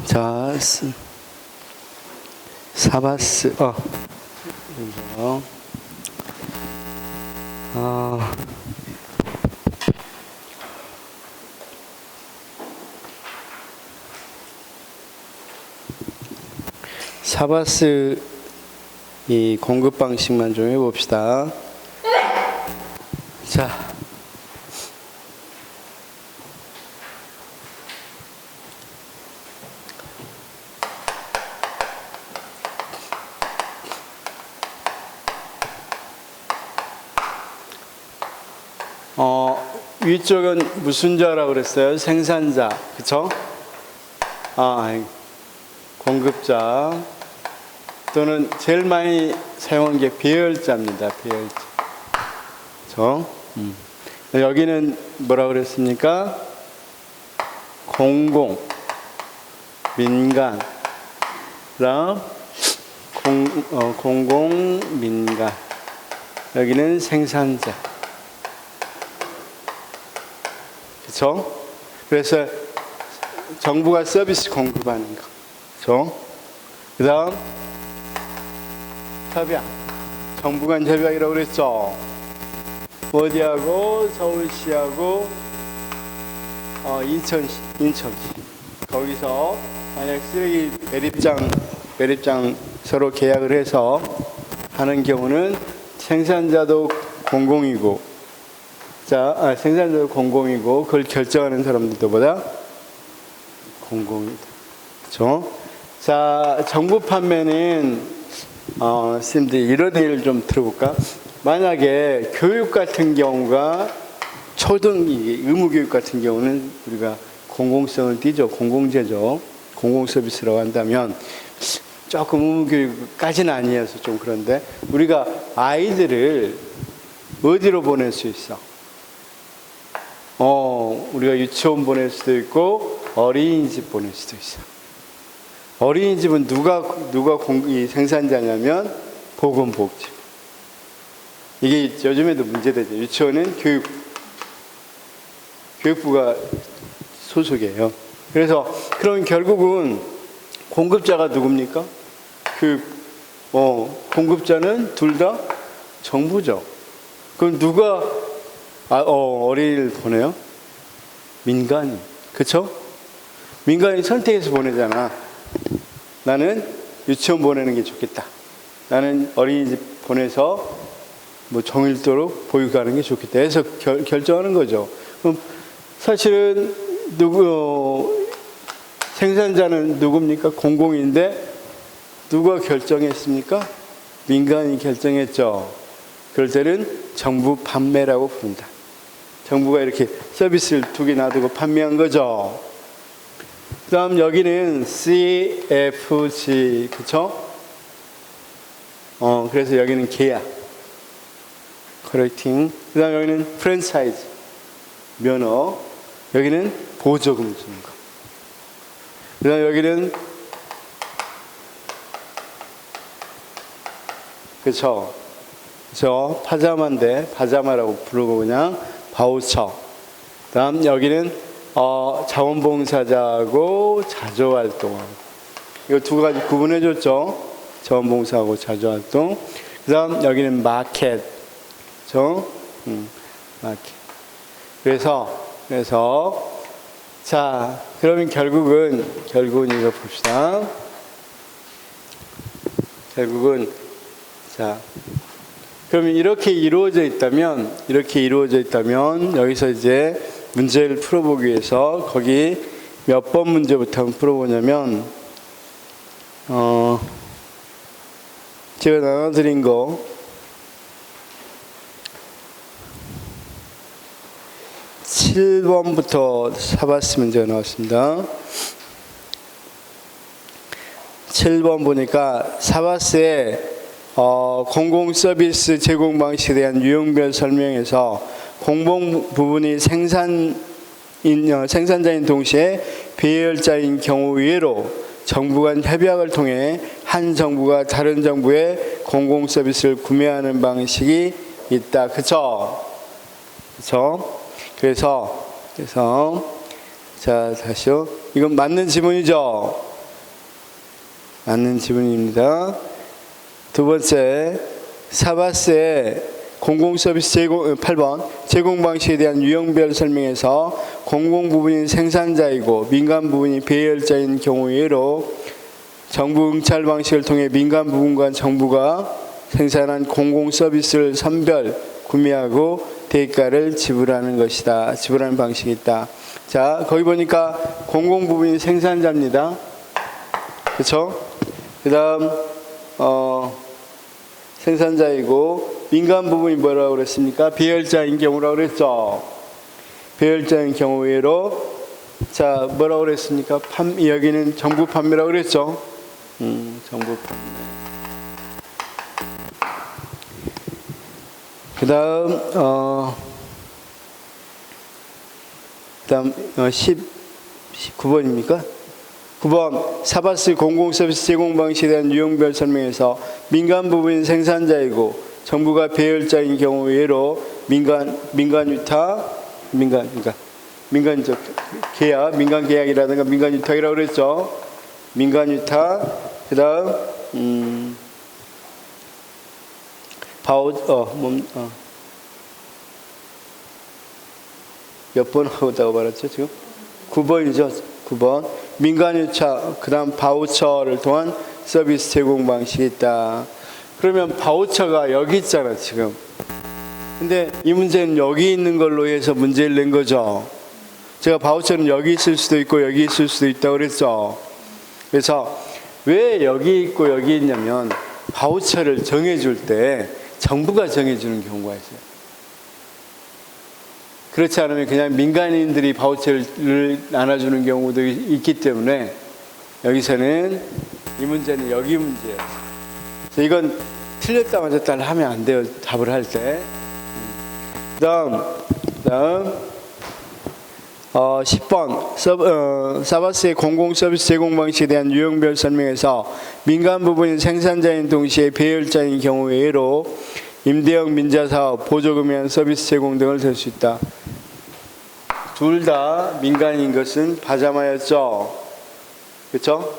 자, 사바스, 이거, 사바스 이 공급 방식만 좀 해봅시다. 자, 위쪽은 무슨 자라고 그랬어요? 생산자, 그쵸? 공급자 또는 제일 많이 사용한 게 배열자입니다. 배열자. 그쵸? 여기는 뭐라고 그랬습니까? 공공, 민간, 그다음 공공, 민간. 여기는 생산자. 그렇죠? 그래서 정부가 서비스 공급하는 거. 그렇죠? 그다음 협약. 정부 간 협약이라고 그랬죠. 어디하고 서울시하고 인천시. 거기서 만약 쓰레기 매립장 서로 계약을 해서 하는 경우는 생산자도 공공이고, 생산자도 공공이고, 그걸 결정하는 사람들도 보다 공공이다. 그렇죠? 자, 정부 판매는 선생님들 이런 예를 좀 들어볼까? 만약에 교육 같은 경우가 의무교육 같은 경우는 우리가 공공성을 띠죠. 공공재죠. 공공서비스라고 한다면 조금 의무교육까지는 아니어서 좀 그런데, 우리가 아이들을 어디로 보낼 수 있어? 우리가 유치원 보낼 수도 있고 어린이집 보낼 수도 있어. 어린이집은 누가 생산자냐면 보건복지부. 이게 요즘에도 문제되죠. 유치원은 교육부가 소속이에요. 그래서 그럼 결국은 공급자가 누굽니까? 공급자는 둘 다 정부죠. 그럼 누가 어린이를 보내요? 민간이. 그쵸? 민간이 선택해서 보내잖아. 나는 유치원 보내는 게 좋겠다. 나는 어린이집 보내서 종일토록 보육하는 게 좋겠다 해서 결정하는 거죠. 그럼 사실은 생산자는 누굽니까? 공공인데 누가 결정했습니까? 민간이 결정했죠. 그럴 때는 정부 판매라고 부른다. 정부가 이렇게 서비스를 두 개 놔두고 판매한 거죠. 그 다음 여기는 CFG, 그쵸? 그래서 여기는 계약, 커렉팅. 그 다음 여기는 프랜차이즈, 면허. 여기는 보조금 주는 거. 그 다음 여기는, 그쵸? 파자마인데, 파자마라고 부르고 그냥 바우처. 그 다음 여기는 자원봉사자하고 자조활동하고. 이거 두 가지 구분해 줬죠. 자원봉사하고 자조활동. 그 다음 여기는 마켓. 그렇죠? 마켓. 그래서 자, 그러면 결국은 이거 봅시다. 자, 그러면 이렇게 이루어져 있다면 여기서 이제 문제를 풀어보기 위해서 거기 몇 번 문제부터 한번 풀어보냐면, 제가 나눠드린 거 7번부터 사바스 문제가 나왔습니다. 7번 보니까 사바스의 공공 서비스 제공 방식에 대한 유형별 설명에서 공공 부분이 생산자인 동시에 배열자인 경우 외로 정부 간 협약을 통해 한 정부가 다른 정부의 공공 서비스를 구매하는 방식이 있다. 그쵸? 그래서 자, 다시요. 이건 맞는 지문이죠? 맞는 지문입니다. 두 번째, 사바스의 공공서비스 제공, 8번 제공 방식에 대한 유형별 설명에서 공공 부분이 생산자이고 민간 부분이 배열자인 경우 예로 정부 응찰 방식을 통해 민간 부분과 정부가 생산한 공공 서비스를 선별 구매하고 대가를 지불하는 것이다. 지불하는 방식이 있다. 자, 거기 보니까 공공 부분이 생산자입니다. 그렇죠? 그다음 생산자이고 민간 부분이 뭐라고 그랬습니까? 배열자인 경우라고 그랬죠. 배열자인 경우 예로 자, 뭐라고 그랬습니까? 여기는 정부 판매라고 그랬죠. 정부 판매. 그다음 19번입니까? 9번 사바스 공공서비스 제공 방식에 대한 유형별 설명에서 민간 부분인 생산자이고 정부가 배열자인 경우 예로 민간 계약, 민간 계약이라든가 민간 유탁이라고 그랬죠. 민간 유탁. 그다음 몇 번 하고다가 말했죠 지금? 9번이죠. 9번 민간 유착, 그 다음 바우처를 통한 서비스 제공 방식이 있다. 그러면 바우처가 여기 있잖아 지금. 근데 이 문제는 여기 있는 걸로 해서 문제를 낸 거죠. 제가 바우처는 여기 있을 수도 있고 여기 있을 수도 있다고 그랬죠. 그래서 왜 여기 있고 여기 있냐면 바우처를 정해줄 때 정부가 정해주는 경우가 있어요. 그렇지 않으면 그냥 민간인들이 바우처를 나눠주는 경우도 있기 때문에 여기서는 이 문제는 여기 문제예요. 이건 틀렸다 맞았다 하면 안 돼요. 답을 할 때. 다음 10번 사바스의 공공서비스 제공 방식에 대한 유형별 설명에서 민간 부분인 생산자인 동시에 배열자인 경우 예로 임대형 민자사업, 보조금에 의한 서비스 제공 등을 들 수 있다. 둘 다 민간인 것은 바자마였죠. 그렇죠?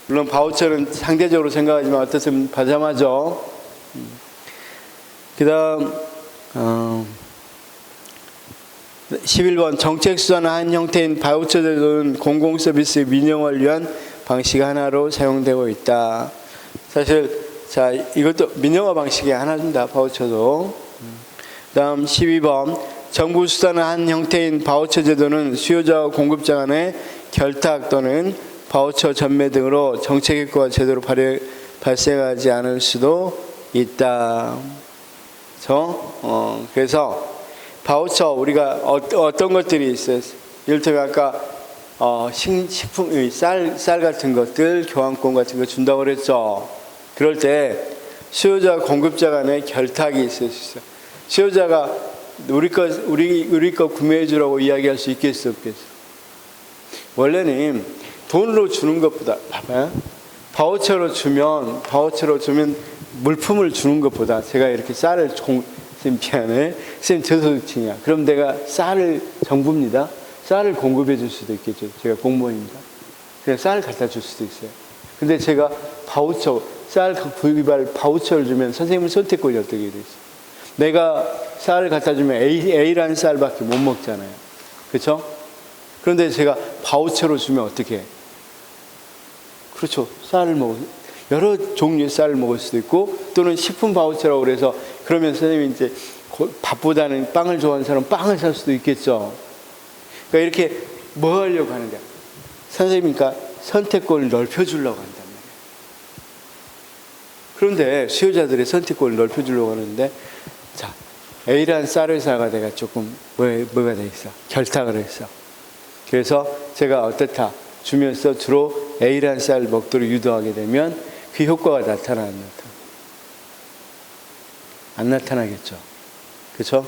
물론 바우처는 상대적으로 생각하지만 어떻든 바자마죠. 그 다음 11번 정책수단의 한 형태인 바우처들은 공공서비스 민영화를 위한 방식 하나로 사용되고 있다. 사실 자 이것도 민영화 방식의 하나입니다. 바우처도. 그 다음 12번 정부 수단의 한 형태인 바우처 제도는 수요자와 공급자 간의 결탁 또는 바우처 전매 등으로 정책 효과가 제대로 발생하지 않을 수도 있다. 그래서 바우처 우리가 어떤 것들이 있어요? 이를테면 아까 식품, 쌀 같은 것들, 교환권 같은 거 준다고 그랬죠. 그럴 때 수요자 공급자 간의 결탁이 있을 수 있어요. 수요자가 우리 거 구매해 주라고 이야기할 수 있겠어, 없겠어? 원래는 돈으로 주는 것보다 봐봐요. 바우처로 주면 물품을 주는 것보다 제가 이렇게 쌀을 선생님 미안해. 선생님 저소득층이야. 그럼 내가 쌀을 정부입니다. 쌀을 공급해 줄 수도 있겠죠. 제가 공무원입니다. 그냥 쌀을 갖다 줄 수도 있어요. 근데 제가 바우처, 쌀 구입할 바우처를 주면 선생님 선택권이 어떻게 돼 있어요? 내가 쌀을 갖다 주면 A라는 쌀밖에 못 먹잖아요. 그렇죠? 그런데 제가 바우처로 주면 어떻게 해? 그렇죠. 쌀을 여러 종류의 쌀을 먹을 수도 있고 또는 식품 바우처라고 그래서 그러면 선생님이 이제 밥보다는 빵을 좋아하는 사람은 빵을 살 수도 있겠죠. 그러니까 이렇게 뭐 하려고 하는데 선생님이니까 선택권을 넓혀주려고 한단 말이에요. 그런데 수요자들의 선택권을 넓혀주려고 하는데 자 A라는 쌀 회사가 내가 조금 뭐가 돼 있어? 결탁을 했어. 그래서 제가 어떻다 주면서 주로 A라는 쌀 먹도록 유도하게 되면 그 효과가 나타나 안 나타나겠죠. 그렇죠?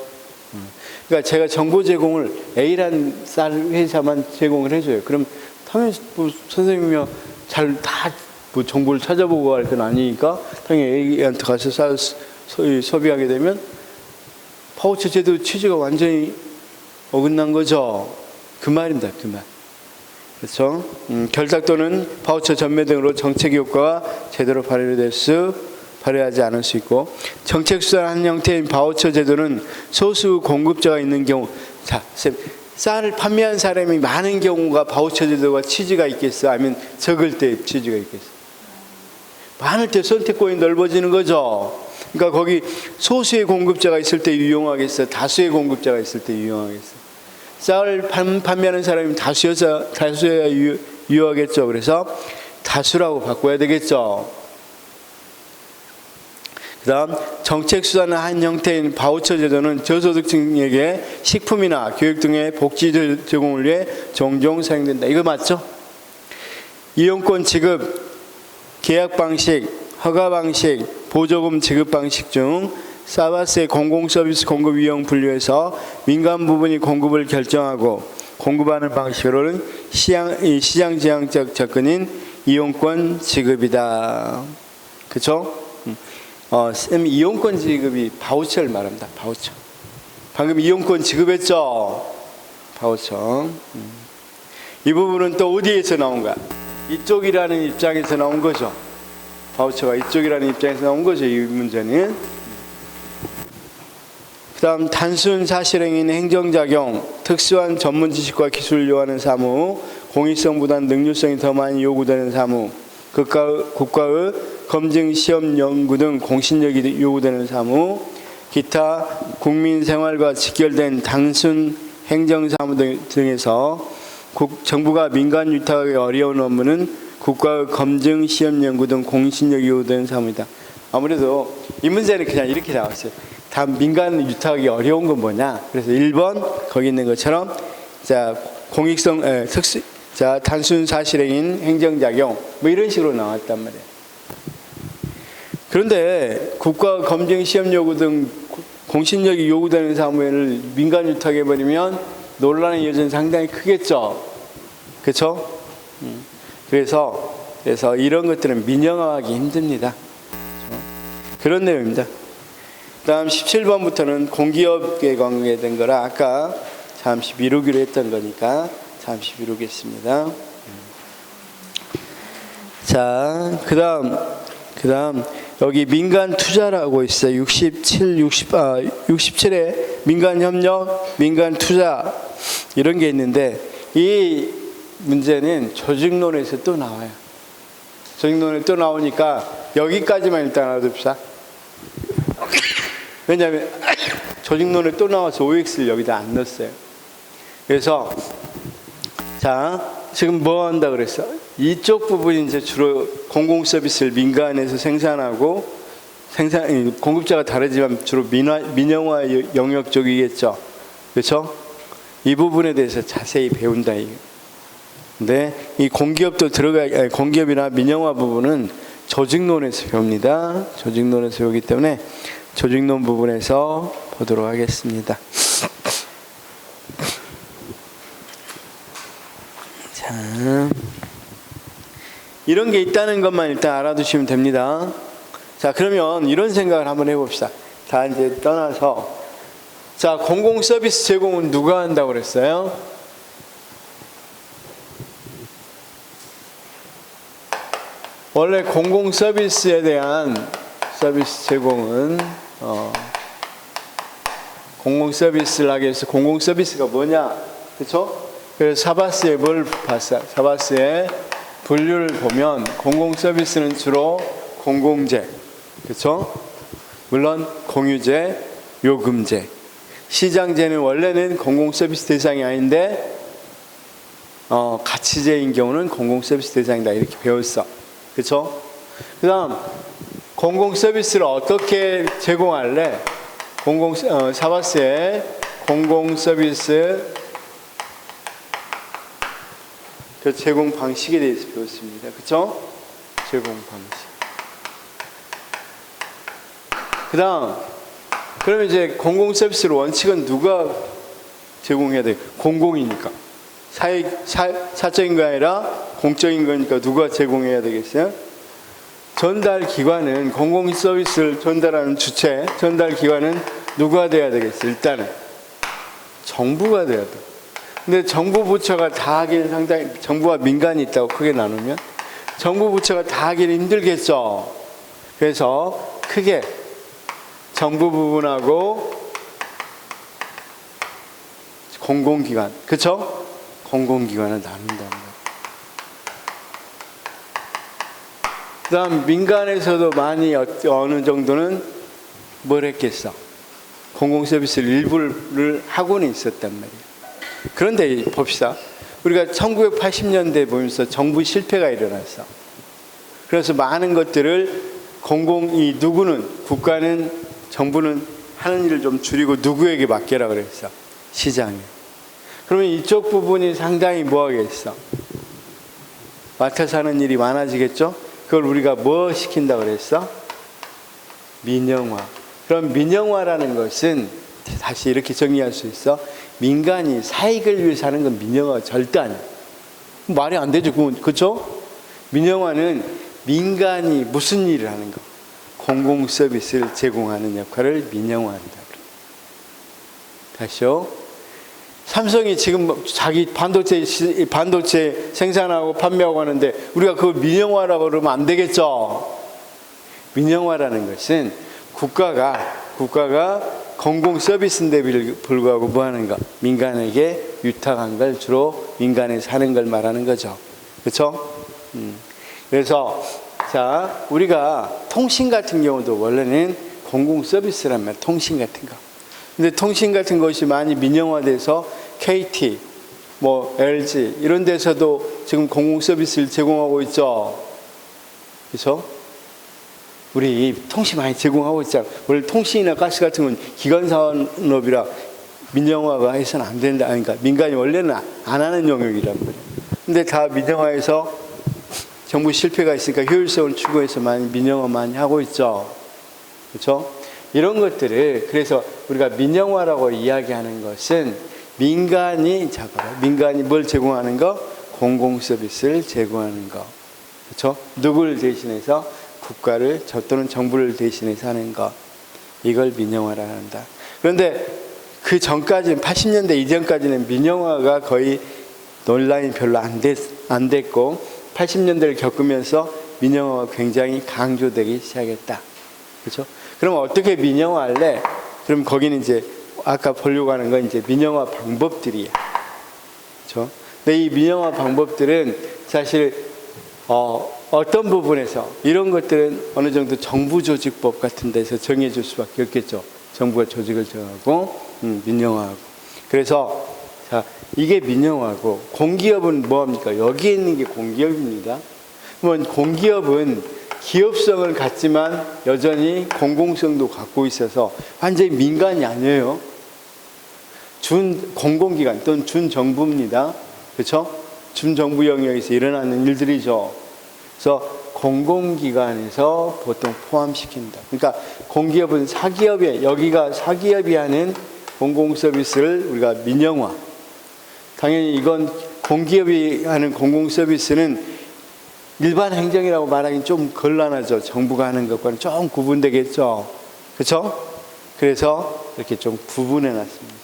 그러니까 제가 정보 제공을 A라는 쌀 회사만 제공을 해줘요. 그럼 당연히 선생님이면 잘 다 정보를 찾아보고 할 건 아니니까 당연히 A한테 가서 쌀 소비하게 되면 바우처 제도 취지가 완전히 어긋난 거죠. 그 말입니다. 그 말. 그렇죠? 결탁 또는 바우처 전매 등으로 정책의 효과가 제대로 발휘하지 않을 수 있고, 정책 수단 한 형태인 바우처 제도는 소수 공급자가 있는 경우, 자, 쌀을 판매한 사람이 많은 경우가 바우처 제도가 취지가 있겠어? 아니면 적을 때 취지가 있겠어? 많을 때 선택권이 넓어지는 거죠. 그러니까 거기 소수의 공급자가 있을 때 유용하겠어? 다수의 공급자가 있을 때 유용하겠어? 쌀을 판매하는 사람이 다수여야 유효하겠죠. 그래서 다수라고 바꿔야 되겠죠. 그 다음, 정책 수단의 한 형태인 바우처 제도는 저소득층에게 식품이나 교육 등의 복지 제공을 위해 종종 사용된다. 이거 맞죠? 이용권 지급, 계약 방식, 허가 방식, 보조금 지급 방식 중 사바스의 공공서비스 공급 유형 분류에서 민간 부분이 공급을 결정하고 공급하는 방식으로는 시장 제한적 접근인 이용권 지급이다. 그렇죠? 쌤, 이용권 지급이 바우처를 말합니다. 바우처. 방금 이용권 지급했죠? 바우처. 이 부분은 또 어디에서 나온 거야? 이쪽이라는 입장에서 나온 거죠. 바우처가 이쪽이라는 입장에서 나온 거죠. 이 문제는. 그 다음, 단순 사실행위는 행정작용, 특수한 전문 지식과 기술을 요하는 사무, 공익성보다 능률성이 더 많이 요구되는 사무, 국가의 검증, 시험, 연구 등 공신력이 요구되는 사무, 기타 국민 생활과 직결된 단순 행정사무 등에서 정부가 민간 위탁하기 어려운 업무는 국가의 검증, 시험, 연구 등 공신력이 요구되는 사무이다. 아무래도 이 문제는 그냥 이렇게 나왔어요. 다 민간 위탁하기 어려운 건 뭐냐? 그래서 1번 거기 있는 것처럼 자 공익성 특수 자 단순 사실행인 행정작용 뭐 이런 식으로 나왔단 말이에요. 그런데 국가 검증 시험 요구 등 공신력이 요구되는 사무를 민간 위탁해 버리면 논란의 여지는 상당히 크겠죠. 그렇죠? 그래서 이런 것들은 민영화하기 힘듭니다. 그렇죠? 그런 내용입니다. 다음 17번부터는 공기업에 관계된 거라 아까 잠시 미루기로 했던 거니까 잠시 미루겠습니다. 자, 그 다음 여기 민간 투자라고 있어요. 67에 민간 협력, 민간 투자 이런 게 있는데 이 문제는 조직론에서 또 나와요. 조직론에 또 나오니까 여기까지만 일단 알아둡시다. 왜냐하면 조직론에 또 나와서 OX를 여기다 안 넣었어요. 그래서 자 지금 뭐 한다 그랬어? 이쪽 부분이 이제 주로 공공 서비스를 민간에서 생산하고 공급자가 다르지만 주로 민영화 영역 쪽이겠죠. 그렇죠? 이 부분에 대해서 자세히 배운다 이거. 근데 이 공기업도 공기업이나 민영화 부분은 조직론에서 배웁니다. 조직론에서 배우기 때문에 조직론 부분에서 보도록 하겠습니다. 자, 이런 게 있다는 것만 일단 알아두시면 됩니다. 자, 그러면 이런 생각을 한번 해봅시다. 다 이제 떠나서 자, 공공 서비스 제공은 누가 한다고 그랬어요? 원래 공공 서비스에 대한 서비스 제공은 공공 서비스를 하기 위해서 공공 서비스가 뭐냐, 그렇죠? 그래서 사바스에 뭘 봤어요? 사바스의 분류를 보면 공공 서비스는 주로 공공재, 그렇죠? 물론 공유재, 요금재, 시장재는 원래는 공공 서비스 대상이 아닌데 가치재인 경우는 공공 서비스 대상이다 이렇게 배웠어, 그렇죠? 그다음 공공 서비스를 어떻게 제공할래? 사바스의 공공 서비스 그 제공 방식에 대해서 배웠습니다. 그렇죠? 제공 방식. 그다음 그러면 이제 공공 서비스를 원칙은 누가 제공해야 돼? 공공이니까. 사적인 거 아니라 공적인 거니까 누가 제공해야 되겠어요? 전달 기관은 공공 서비스를 전달하는 주체, 전달 기관은 누가 돼야 되겠어요? 일단은 정부가 돼야 돼. 근데 정부 부처가 다 하기는 상당히, 정부와 민간이 있다고 크게 나누면 정부 부처가 다 하기는 힘들겠죠. 그래서 크게 정부 부분하고 공공기관, 그렇죠? 공공기관을 나눈다는 거예요. 그다음 민간에서도 많이 어느 정도는 뭘 했겠어? 공공서비스를 일부를 하고는 있었단 말이에요. 그런데 봅시다. 우리가 1980년대 보면서 정부 실패가 일어났어. 그래서 많은 것들을 누구는, 국가는, 정부는 하는 일을 좀 줄이고 누구에게 맡겨라 그랬어? 시장에. 그러면 이쪽 부분이 상당히 뭐하겠어? 맡아서 하는 일이 많아지겠죠? 그걸 우리가 뭐 시킨다 그랬어? 민영화. 그럼 민영화라는 것은 다시 이렇게 정리할 수 있어. 민간이 사익을 위해서 하는 건 민영화가 절대 아니야. 말이 안 되죠. 그렇죠? 민영화는 민간이 무슨 일을 하는 거? 공공 서비스를 제공하는 역할을 민영화한다. 다시요. 삼성이 지금 자기 반도체 생산하고 판매하고 하는데 우리가 그걸 민영화라고 그러면 안 되겠죠. 민영화라는 것은 국가가 공공 서비스인데 불구하고 뭐 하는가? 민간에게 유탁한 걸 주로 민간에서 하는 걸 말하는 거죠. 그렇죠? 그래서 자, 우리가 통신 같은 경우도 원래는 공공 서비스란 말이에요. 통신 같은 거. 근데 통신 같은 것이 많이 민영화돼서 KT, 뭐 LG 이런 데서도 지금 공공 서비스를 제공하고 있죠. 그렇죠? 우리 통신 많이 제공하고 있잖아. 원래 통신이나 가스 같은 건 기관 산업이라 민영화가 해서는 안 된다. 그러니까 민간이 원래는 안 하는 영역이란 말이에요. 근데 다 민영화해서 정부 실패가 있으니까 효율성을 추구해서 많이 민영화 많이 하고 있죠. 그렇죠? 이런 것들을 그래서 우리가 민영화라고 이야기하는 것은 민간이 뭘 제공하는 거? 공공 서비스를 제공하는 거. 그렇죠? 누구를 대신해서 국가를 또는 정부를 대신해서 하는 것. 이걸 민영화라 한다. 그런데 그 전까지는 80년대 이전까지는 민영화가 거의 논란이 별로 안 됐고 80년대를 겪으면서 민영화가 굉장히 강조되기 시작했다. 그렇죠? 그럼 어떻게 민영화할래? 그럼 거기는 이제 아까 보려고 하는 건 이제 민영화 방법들이야. 그렇죠? 근데 이 민영화 방법들은 사실 어떤 부분에서 이런 것들은 어느 정도 정부조직법 같은 데서 정해줄 수밖에 없겠죠. 정부가 조직을 정하고 민영화하고. 그래서 자, 이게 민영화고 공기업은 뭐합니까? 여기에 있는 게 공기업입니다. 그러면 공기업은 기업성을 갖지만 여전히 공공성도 갖고 있어서 완전히 민간이 아니에요. 준공공기관 또는 준정부입니다. 그렇죠? 준정부 영역에서 일어나는 일들이죠. 그래서 공공기관에서 보통 포함시킨다. 그러니까 공기업은 사기업에 여기가 사기업이 하는 공공서비스를 우리가 민영화. 당연히 이건 공기업이 하는 공공서비스는 일반 행정이라고 말하기는 좀 곤란하죠. 정부가 하는 것과는 좀 구분되겠죠. 그렇죠? 그래서 이렇게 좀 구분해 놨습니다.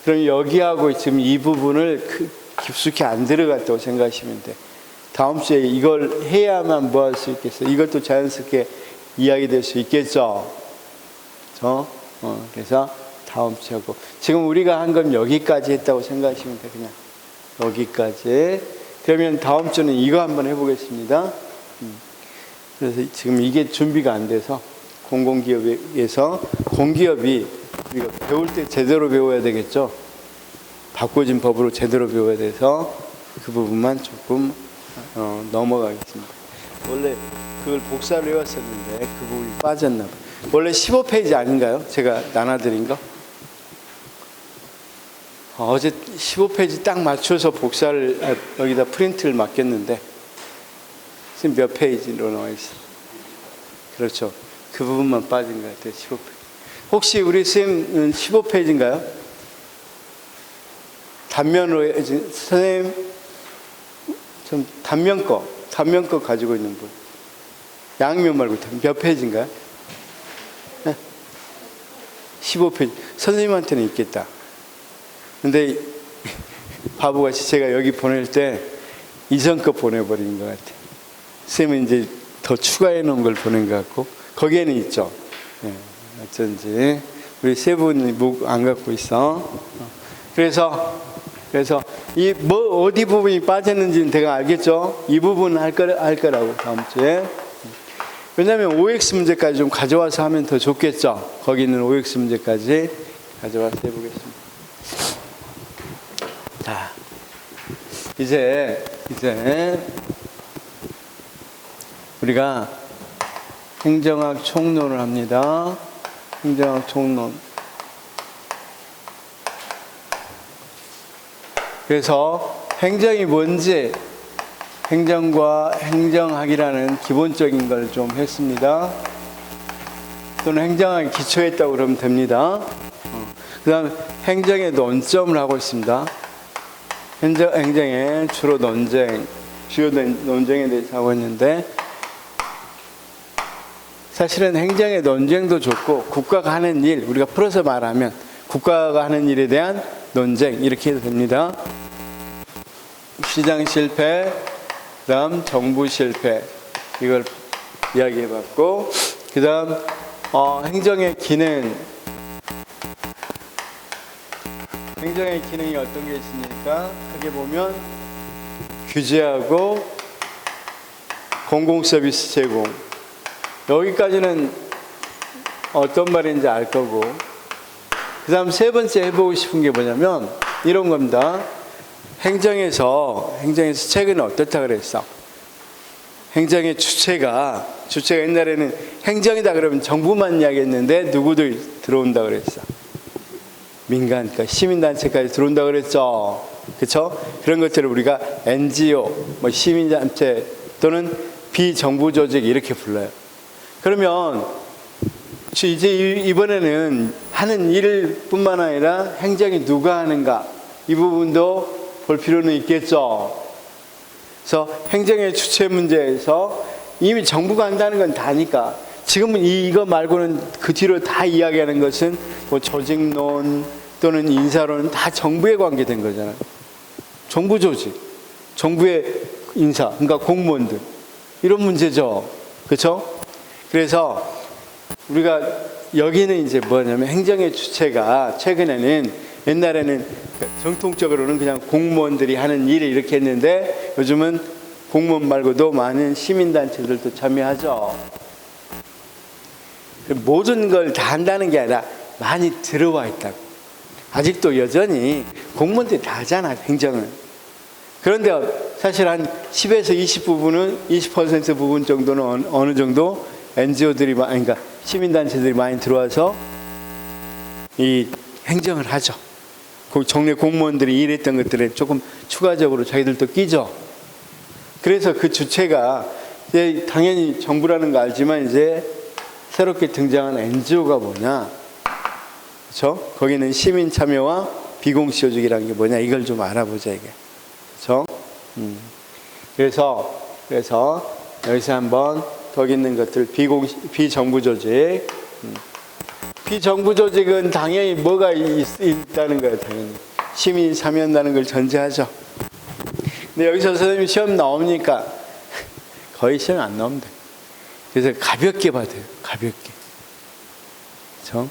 그럼 여기하고 지금 이 부분을 깊숙이 안 들어갔다고 생각하시면 돼. 다음 주에 이걸 해야만 뭐 할 수 있겠어요? 이것도 자연스럽게 이야기될 수 있겠죠. 그래서 다음 주에 하고. 지금 우리가 한 건 여기까지 했다고 생각하시면 돼. 그냥 여기까지. 그러면 다음 주는 이거 한번 해보겠습니다. 그래서 지금 이게 준비가 안 돼서 공공기업에서 공기업이 우리가 배울 때 제대로 배워야 되겠죠. 바꿔진 법으로 제대로 배워야 돼서 그 부분만 조금 넘어가겠습니다. 원래 그걸 복사를 해왔었는데 그 부분이 빠졌나 봐요. 원래 15페이지 아닌가요? 제가 나눠드린 거? 어제 15페이지 딱 맞춰서 복사를 여기다 프린트를 맡겼는데 지금 몇 페이지로 나와 있어요? 그렇죠. 그 부분만 빠진 것 같아요. 15페이지. 혹시 우리 선생님은 15페이지인가요? 단면으로 선생님 좀 단면 거 가지고 있는 분. 양면 말고 몇 페이지인가요? 네? 15페이지. 선생님한테는 있겠다. 근데 바보같이 제가 여기 보낼 때 이전 거 보내버린 것 같아요. 쌤은 이제 더 추가해 놓은 걸 보낸 것 같고, 거기에는 있죠. 예, 어쩐지. 우리 세 분이 묵 안 갖고 있어. 그래서 이 뭐 어디 부분이 빠졌는지는 제가 알겠죠? 이 부분 할 거라고 다음 주에. 왜냐하면 OX 문제까지 좀 가져와서 하면 더 좋겠죠? 거기 있는 OX 문제까지 가져와서 해보겠습니다. 자, 이제 우리가 행정학 총론을 합니다. 행정학 총론. 그래서 행정이 뭔지, 행정과 행정학이라는 기본적인 걸 좀 했습니다. 또는 행정학에 기초했다고 그러면 됩니다. 그 다음 행정의 논점을 하고 있습니다. 행정의 주요 논쟁에 대해서 하고 있는데, 사실은 행정의 논쟁도 좋고, 국가가 하는 일, 우리가 풀어서 말하면 국가가 하는 일에 대한 논쟁, 이렇게 해도 됩니다. 시장 실패, 그 다음 정부 실패, 이걸 이야기해 봤고, 그 다음 행정의 기능이 어떤 게 있습니까? 크게 보면 규제하고 공공 서비스 제공, 여기까지는 어떤 말인지 알 거고, 그 다음 세 번째 해보고 싶은 게 뭐냐면 이런 겁니다. 행정에서 최근에 어떻다 그랬어? 행정의 주체가 옛날에는 행정이다 그러면 정부만 이야기했는데 누구도 들어온다 그랬어. 민간, 그러니까 시민단체까지 들어온다 그랬죠. 그렇죠? 그런 것들을 우리가 NGO, 시민단체 또는 비정부 조직 이렇게 불러요. 그러면 이제 이번에는 하는 일뿐만 아니라 행정이 누가 하는가, 이 부분도 볼 필요는 있겠죠. 그래서 행정의 주체 문제에서 이미 정부가 한다는 건 다니까, 지금은 이거 말고는 그 뒤로 다 이야기하는 것은 뭐 조직론 또는 인사론은 다 정부에 관계된 거잖아요. 정부 조직, 정부의 인사, 그러니까 공무원들, 이런 문제죠. 그렇죠? 그래서 우리가 여기는 이제 뭐냐면 행정의 주체가 최근에는, 옛날에는 정통적으로는 그냥 공무원들이 하는 일을 이렇게 했는데 요즘은 공무원 말고도 많은 시민단체들도 참여하죠. 모든 걸 다 한다는 게 아니라 많이 들어와 있다고. 아직도 여전히 공무원들이 다 하잖아, 행정은. 그런데 사실 한 10에서 20% 부분 정도는 어느 정도 NGO들이, 그러니까 시민단체들이 많이 들어와서 이 행정을 하죠. 그 정례 공무원들이 일했던 것들에 조금 추가적으로 자기들도 끼죠. 그래서 그 주체가 이제 당연히 정부라는 거 알지만, 이제 새롭게 등장한 NGO가 뭐냐, 그렇죠? 거기는 시민 참여와 비공시 조직이라는 게 뭐냐, 이걸 좀 알아보자 이게, 그렇죠? 그래서 여기서 한번 거기 있는 것들, 비정부 조직. 비정부 조직은 당연히 뭐가 있다는 거예요. 당연히 시민이 참여한다는 걸 전제하죠. 근데 여기서 선생님 시험 나옵니까? 거의 시험 안 나옵니다. 그래서 가볍게 받아요. 가볍게. 그렇죠?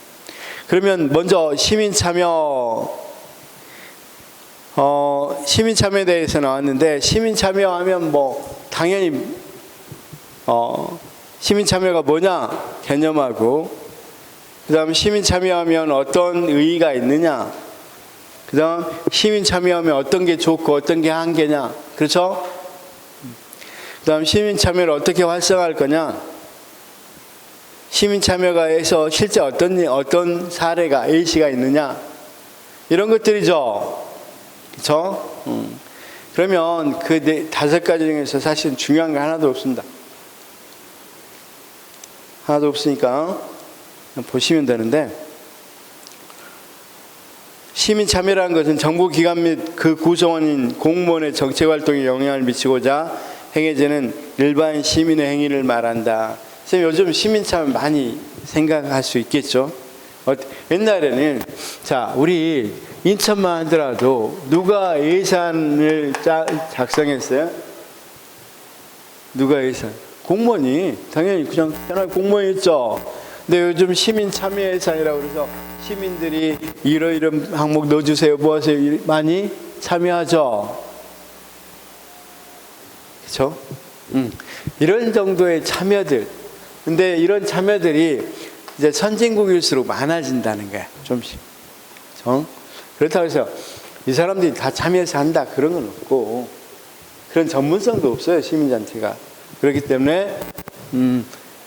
그러면 먼저 시민 참여에 대해서 나왔는데, 시민 참여하면 뭐 당연히 시민 참여가 뭐냐 개념하고, 그 다음 시민 참여하면 어떤 의의가 있느냐, 그 다음 시민 참여하면 어떤 게 좋고 어떤 게 한계냐, 그렇죠? 그 다음 시민 참여를 어떻게 활성화할 거냐, 시민 참여가 해서 실제 어떤 사례가 A씨가 있느냐, 이런 것들이죠. 그렇죠? 그러면 그 5가지 중에서 사실 중요한 게 하나도 없습니다. 하나도 없으니까 보시면 되는데, 시민 참여라는 것은 정부 기관 및 그 구성원인 공무원의 정책 활동에 영향을 미치고자 행해지는 일반 시민의 행위를 말한다. 선생님, 요즘 시민 참여 많이 생각할 수 있겠죠? 옛날에는 자 우리 인천만 하더라도 누가 예산을 작성했어요? 누가 예산? 공무원이 당연히 그냥 편하게 공무원이었죠. 근데 요즘 시민 참여 예산이라고 그래서 시민들이 이런 항목 넣어주세요, 뭐 하세요 많이 참여하죠. 그렇죠? 이런 정도의 참여들. 근데 이런 참여들이 이제 선진국일수록 많아진다는 거야, 좀씩. 그렇다고 해서 이 사람들이 다 참여해서 한다 그런 건 없고 그런 전문성도 없어요, 시민단체가. 그렇기 때문에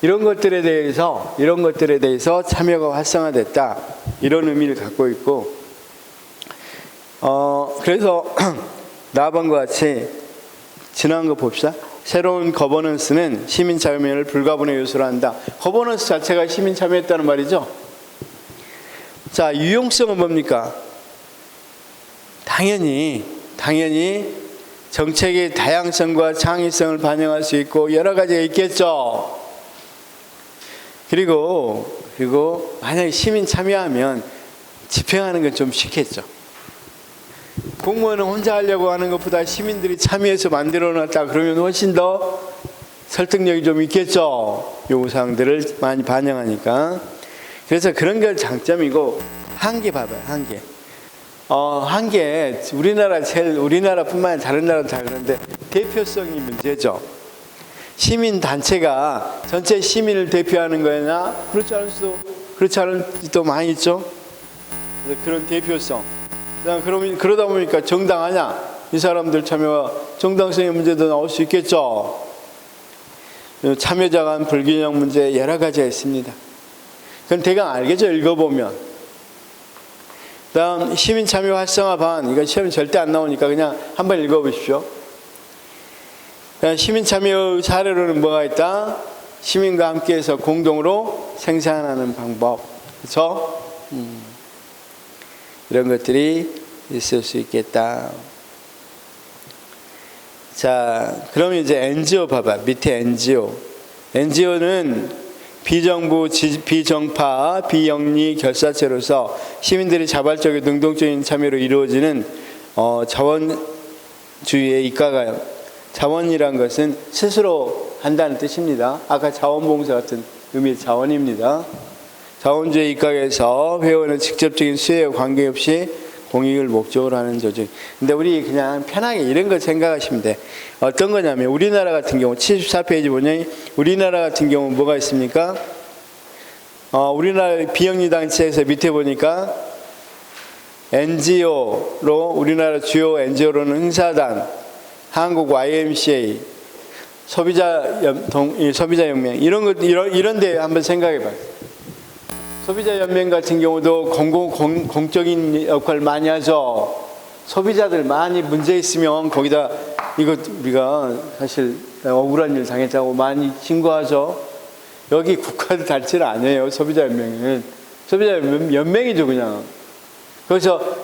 이런 것들에 대해서 참여가 활성화됐다 이런 의미를 갖고 있고, 그래서 나반과 같이 지난 거 봅시다. 새로운 거버넌스는 시민 참여를 불가분의 요소로 한다. 거버넌스 자체가 시민 참여했다는 말이죠. 자, 유용성은 뭡니까? 당연히 정책의 다양성과 창의성을 반영할 수 있고 여러 가지가 있겠죠. 그리고 만약에 시민 참여하면 집행하는 건 좀 쉽겠죠. 공무원은 혼자 하려고 하는 것보다 시민들이 참여해서 만들어놨다 그러면 훨씬 더 설득력이 좀 있겠죠. 요구사항들을 많이 반영하니까. 그래서 그런 게 장점이고, 한계 봐봐요, 한계. 한계, 우리나라뿐만 아니라 다른 나라도 다 그런데 대표성이 문제죠. 시민단체가 전체 시민을 대표하는 거나 그렇지 않을 수도 많이 있죠. 그래서 그런 대표성. 그러다 보니까 정당하냐? 이 사람들 참여가 정당성의 문제도 나올 수 있겠죠. 참여자 간 불균형 문제 여러 가지가 있습니다. 그건 대강 알겠죠, 읽어보면. 다음 시민참여 활성화 방안, 이건 시험에 절대 안 나오니까 그냥 한번 읽어보십시오. 시민참여 사례로는 뭐가 있다? 시민과 함께해서 공동으로 생산하는 방법, 그렇죠? 이런 것들이 있을 수 있겠다. 자, 그러면 이제 NGO 봐봐. 밑에 NGO는 비정부, 비정파, 비영리 결사체로서 시민들이 자발적이고 능동적인 참여로 이루어지는 자원주의의 이과가요. 자원이란 것은 스스로 한다는 뜻입니다. 아까 자원봉사 같은 의미의 자원입니다. 자원주의 입각에서 회원은 직접적인 수혜와 관계없이 공익을 목적으로 하는 조직. 근데 우리 그냥 편하게 이런 걸 생각하시면 돼. 어떤 거냐면 우리나라 같은 경우 74페이지 보면 우리나라 같은 경우 뭐가 있습니까? 우리나라 비영리 단체에서 밑에 보니까 NGO로 우리나라 주요 NGO로는 흥사단, 한국 YMCA, 소비자연맹 이런 데 한번 생각해 봐요. 소비자연맹 같은 경우도 공적인 역할을 많이 하죠. 소비자들 많이 문제 있으면 거기다 이거 우리가 사실 억울한 일 당했다고 많이 신고하죠. 여기 국가 단체는 아니에요. 소비자연맹은 소비자연맹이죠, 그냥.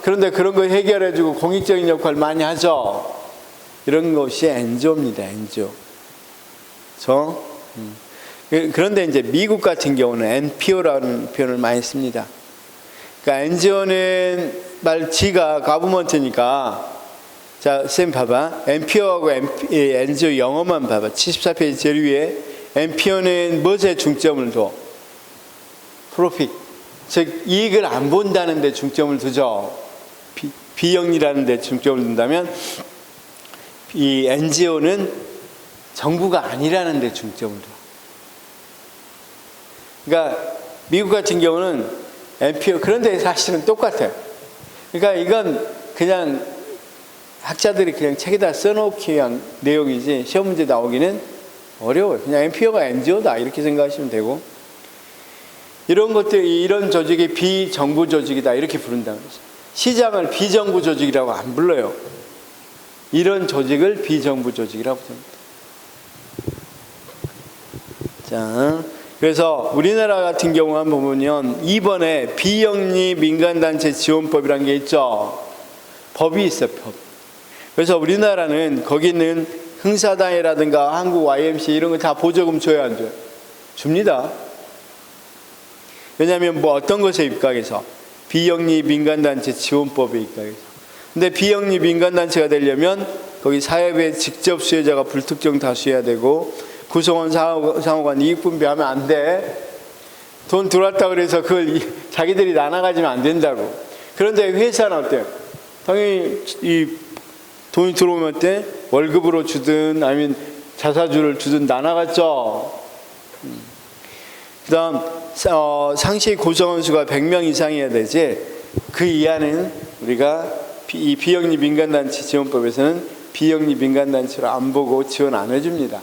그런데 그런 거 해결해주고 공익적인 역할을 많이 하죠. 이런 것이 NGO입니다. NGO. 그런데 이제 미국 같은 경우는 NPO라는 표현을 많이 씁니다. 그러니까 NGO는 지가 가버먼트니까, 자, 쌤 봐봐. NPO하고 NGO 영어만 봐봐. 74페이지 제일 위에 NPO는 무엇에 중점을 둬? 프로핏, 즉 이익을 안 본다는 데 중점을 두죠. 비영리라는 데 중점을 둔다면 이 NGO는 정부가 아니라는 데 중점을 둬. 그러니까 미국 같은 경우는 NPO, 그런데 사실은 똑같아요. 그러니까 이건 그냥 학자들이 그냥 책에다 써놓기 위한 내용이지 시험 문제 나오기는 어려워요. 그냥 NPO가 NGO다 이렇게 생각하시면 되고, 이런 조직이 비정부 조직이다 이렇게 부른다는 거죠. 시장을 비정부 조직이라고 안 불러요. 이런 조직을 비정부 조직이라고 부릅니다. 자, 그래서 우리나라 같은 경우 한번 보면 2번에 비영리 민간단체 지원법이라는 게 있죠. 법이 있어요, 법. 그래서 우리나라는 거기 있는 흥사단이라든가 한국 YMCA 이런 거 다 보조금 줘야 안 줘요? 줍니다. 왜냐하면 뭐 어떤 것에 입각해서 비영리 민간단체 지원법에 입각해서. 근데 비영리 민간단체가 되려면 거기 사회부의 직접 수혜자가 불특정 다수여야 되고 구성원 상호간 이익분배하면 안 돼. 돈 들어왔다 그래서 그걸 자기들이 나눠가지면 안 된다고. 그런데 회사는 어때요? 당연히 이 돈이 들어오면 어때? 월급으로 주든 아니면 자사주를 주든 나눠갔죠. 그 다음 상시 구성원 수가 100명 이상이어야 되지, 그 이하는 우리가 이 비영리 민간단체 지원법에서는 비영리 민간단체로 안 보고 지원 안 해줍니다.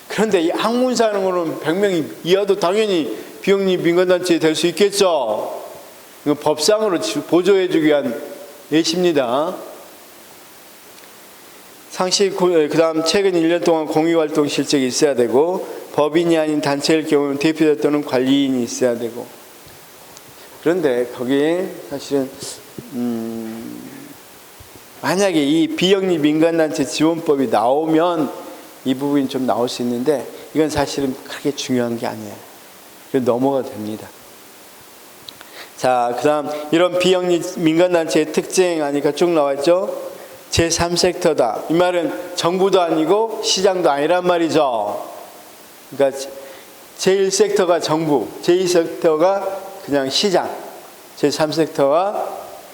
그런데 이 학문사는 100명 이하도 당연히 비영리 민간단체 될 수 있겠죠. 이건 법상으로 보조해주기 위한 예시입니다. 상시, 그 다음 최근 1년 동안 공익활동 실적이 있어야 되고, 법인이 아닌 단체일 경우는 대표자 또는 관리인이 있어야 되고. 그런데 거기에 사실은 만약에 이 비영리 민간단체 지원법이 나오면 이 부분이 좀 나올 수 있는데, 이건 사실은 그렇게 중요한 게 아니에요. 그래서 넘어가도 됩니다. 자, 그 다음 이런 비영리 민간단체의 특징 하니까 쭉 나와있죠. 제3섹터다. 이 말은 정부도 아니고 시장도 아니란 말이죠. 그러니까 제1섹터가 정부, 제2섹터가 그냥 시장, 제3섹터가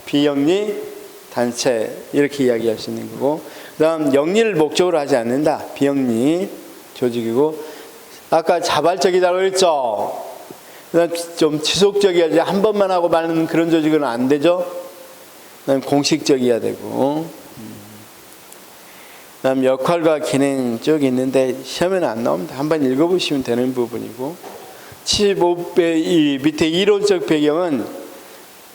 비영리 단체, 이렇게 이야기할 수 있는 거고, 그 다음 영리를 목적으로 하지 않는다. 비영리 조직이고, 아까 자발적이라고 했죠. 그 다음 좀 지속적이어야지, 한 번만 하고 마는 그런 조직은 안 되죠. 그 다음 공식적이어야 되고, 그 다음 역할과 기능 쭉 있는데 시험에는 안 나옵니다. 한번 읽어보시면 되는 부분이고, 75배 이 밑에 이론적 배경은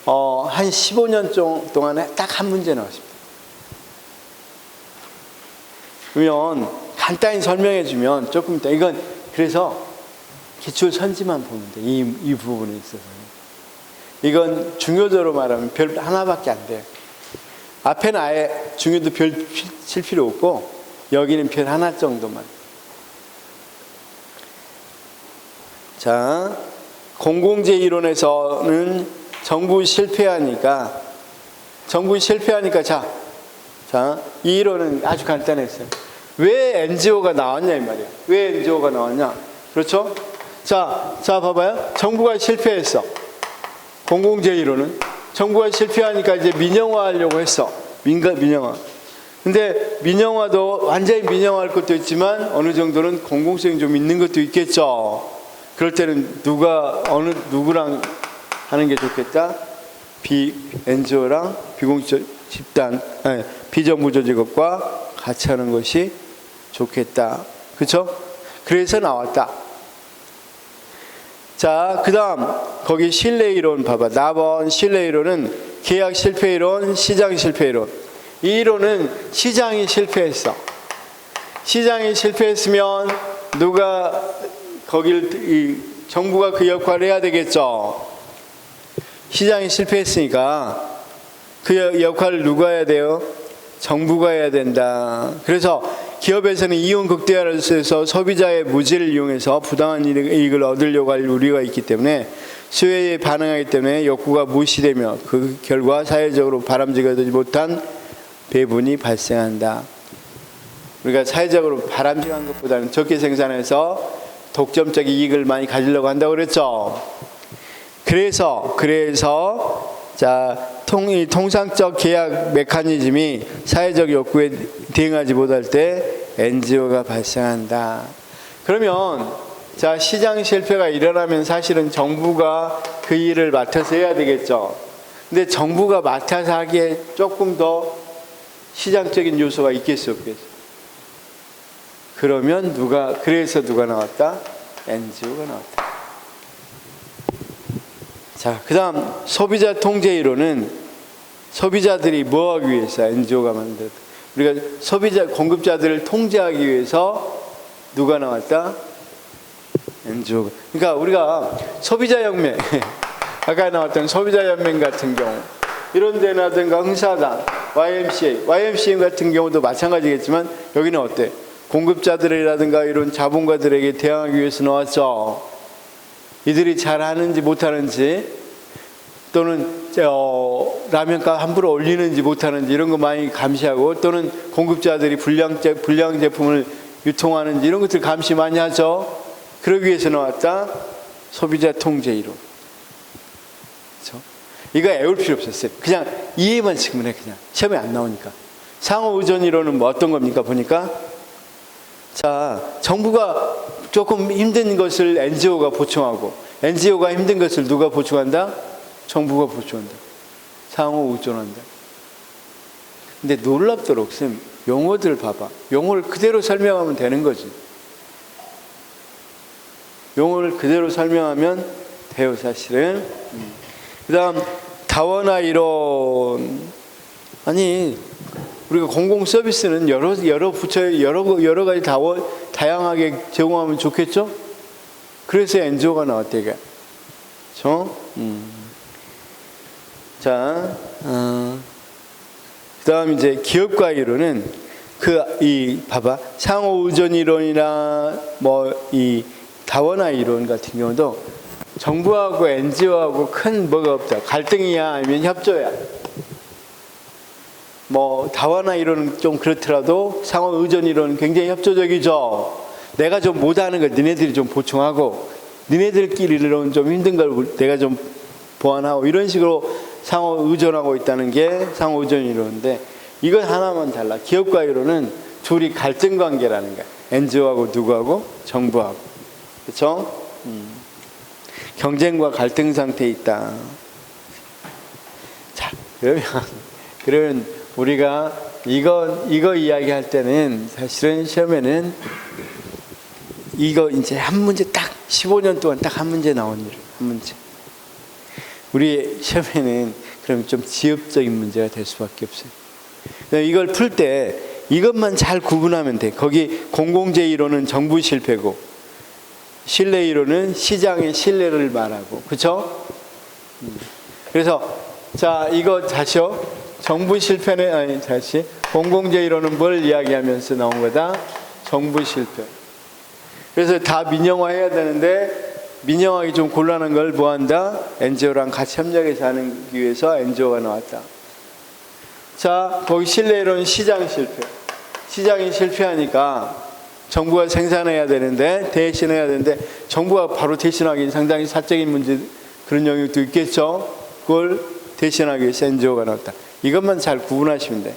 한 15년 동안에 딱 한 문제 나왔습니다. 그러면 간단히 설명해 주면 조금 있다. 이건 그래서 기출 선지만 보면 돼. 이 부분에 있어서. 이건 중요도로 말하면 별 하나밖에 안 돼요. 앞에는 아예 중요도 별 칠 필요 없고, 여기는 별 하나 정도만. 자, 공공재 이론에서는 정부 실패하니까 자, 이 이론은 아주 간단했어요. 왜 NGO가 나왔냐 이 말이야. 왜 NGO가 나왔냐? 그렇죠? 자, 봐봐요. 정부가 실패했어. 공공재 이론은 정부가 실패하니까 이제 민영화하려고 했어. 민영화. 근데 민영화도 완전히 민영화할 것도 있지만 어느 정도는 공공성이 좀 있는 것도 있겠죠. 그럴 때는 누구랑 하는 게 좋겠다? NGO랑 비공식 집단, 비정부 조직업과 같이 하는 것이 좋겠다. 그렇죠? 그래서 나왔다. 자, 그 다음 거기 신뢰이론 봐봐. 4번 신뢰이론은 계약 실패이론, 시장 실패이론. 이 이론은 시장이 실패했어. 시장이 실패했으면 누가 정부가 그 역할을 해야 되겠죠. 시장이 실패했으니까 그 역할을 누가 해야 돼요? 정부가 해야 된다. 그래서 기업에서는 이윤 극대화를 해서 소비자의 무지를 이용해서 부당한 이익을 얻으려고 할 우려가 있기 때문에 수요에 반응하기 때문에 욕구가 무시되며 그 결과 사회적으로 바람직하지 못한 배분이 발생한다. 우리가 사회적으로 바람직한 것보다는 적게 생산해서 독점적 이익을 많이 가지려고 한다고 그랬죠. 그래서 자, 통상적 계약 메커니즘이 사회적 욕구에 대응하지 못할 때 NGO가 발생한다. 그러면 자, 시장 실패가 일어나면 사실은 정부가 그 일을 맡아서 해야 되겠죠. 근데 정부가 맡아서 하기에 조금 더 시장적인 요소가 있겠어, 없겠어? 그러면 그래서 누가 나왔다? NGO가 나왔다. 자, 그 다음 소비자 통제 이론은 소비자들이 뭐 하기 위해서 NGO가 만들었다. 우리가 공급자들을 통제하기 위해서 누가 나왔다? NGO가. 그러니까 우리가 소비자연맹, 아까 나왔던 소비자연맹 같은 경우, 이런 데라든가 흥사단, YMCA 같은 경우도 마찬가지겠지만 여기는 어때? 공급자들이라든가 이런 자본가들에게 대항하기 위해서 나왔죠. 이들이 잘하는지 못하는지, 또는 라면값 함부로 올리는지 못하는지 이런 거 많이 감시하고, 또는 공급자들이 불량 제품을 유통하는지 이런 것들 감시 많이 하죠. 그러기 위해서 나왔다 소비자 통제 이론. 그렇죠? 이거 애울 필요 없었어요. 그냥 이해만 지금은 해. 그냥 시험에 안 나오니까. 상호 의존 이론은 뭐 어떤 겁니까? 보니까 자, 정부가 조금 힘든 것을 NGO가 보충하고, NGO가 힘든 것을 누가 보충한다? 정부가 보충한다. 상호 의존한다. 근데 놀랍도록 쌤, 용어들 봐봐. 용어를 그대로 설명하면 되는 거지. 용어를 그대로 설명하면 돼요, 사실은. 그 다음 다원화 이론. 아니, 우리가 공공 서비스는 여러 부처에 여러 가지 다양하게 제공하면 좋겠죠? 그래서 NGO가 나왔대, 이게. 그렇죠? 자, 그 다음 이제 기업가 이론은 봐봐. 상호 의존 이론이나 이 다원화 이론 같은 경우도 정부하고 NGO하고 큰 뭐가 없다. 갈등이야, 아니면 협조야. 다원화 이론은 좀 그렇더라도 상호 의존 이론은 굉장히 협조적이죠. 내가 좀 못하는 걸 니네들이 좀 보충하고, 니네들끼리는 좀 힘든 걸 내가 좀 보완하고, 이런 식으로 상호 의존하고 있다는 게 상호 의존 이론인데, 이건 하나만 달라. 기업가 이론은 둘이 갈등 관계라는 거야. NGO하고 누구하고? 정부하고. 그렇죠? 경쟁과 갈등 상태에 있다. 자, 그러면 우리가 이거 이야기할 때는 사실은 시험에는 이거 이제 한 문제 딱 15년 동안 딱 한 문제 나온 일, 한 문제. 우리 시험에는 그럼 좀 지엽적인 문제가 될 수밖에 없어요. 이걸 풀 때 이것만 잘 구분하면 돼. 거기 공공재 이론은 정부 실패고, 신뢰 이론은 시장의 신뢰를 말하고, 그렇죠? 그래서 자, 이거 다시요. 정부 실패는 아니 다시 공공재 이론은 뭘 이야기하면서 나온 거다? 정부 실패. 그래서 다 민영화해야 되는데, 민영화하기 좀 곤란한 걸 뭐 한다? NGO랑 같이 협력해서 하기 위해서 NGO가 나왔다. 자, 거기 신뢰 이론은 시장 실패. 시장이 실패하니까 정부가 생산해야 되는데, 대신해야 되는데, 정부가 바로 대신하기는 상당히 사적인 문제, 그런 영역도 있겠죠. 그걸 대신하기 위해서 NGO가 나왔다. 이것만 잘 구분하시면 돼.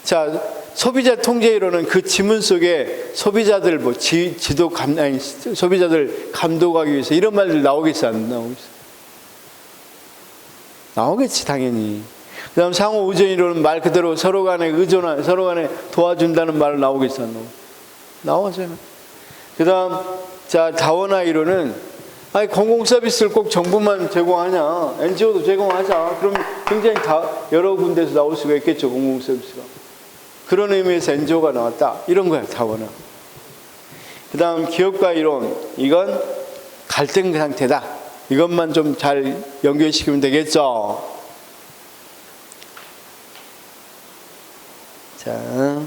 자, 소비자 통제 이론은 그 지문 속에 소비자들 소비자들 감독하기 위해서 이런 말들 나오겠어, 안 나오겠어? 나오겠지, 당연히. 그 다음 상호 의존 이론은 말 그대로 서로 간에 서로 간에 도와준다는 말 나오겠어, 안 나오겠어? 나오잖아. 그 다음, 자, 다원화 이론은, 아니, 공공 서비스를 꼭 정부만 제공하냐? NGO도 제공하자. 그럼 굉장히 여러 군데서 나올 수가 있겠죠, 공공 서비스가. 그런 의미에서 NGO가 나왔다. 이런 거야, 다원화. 그 다음, 기업가 이론. 이건 갈등 상태다. 이것만 좀 잘 연결시키면 되겠죠. 자.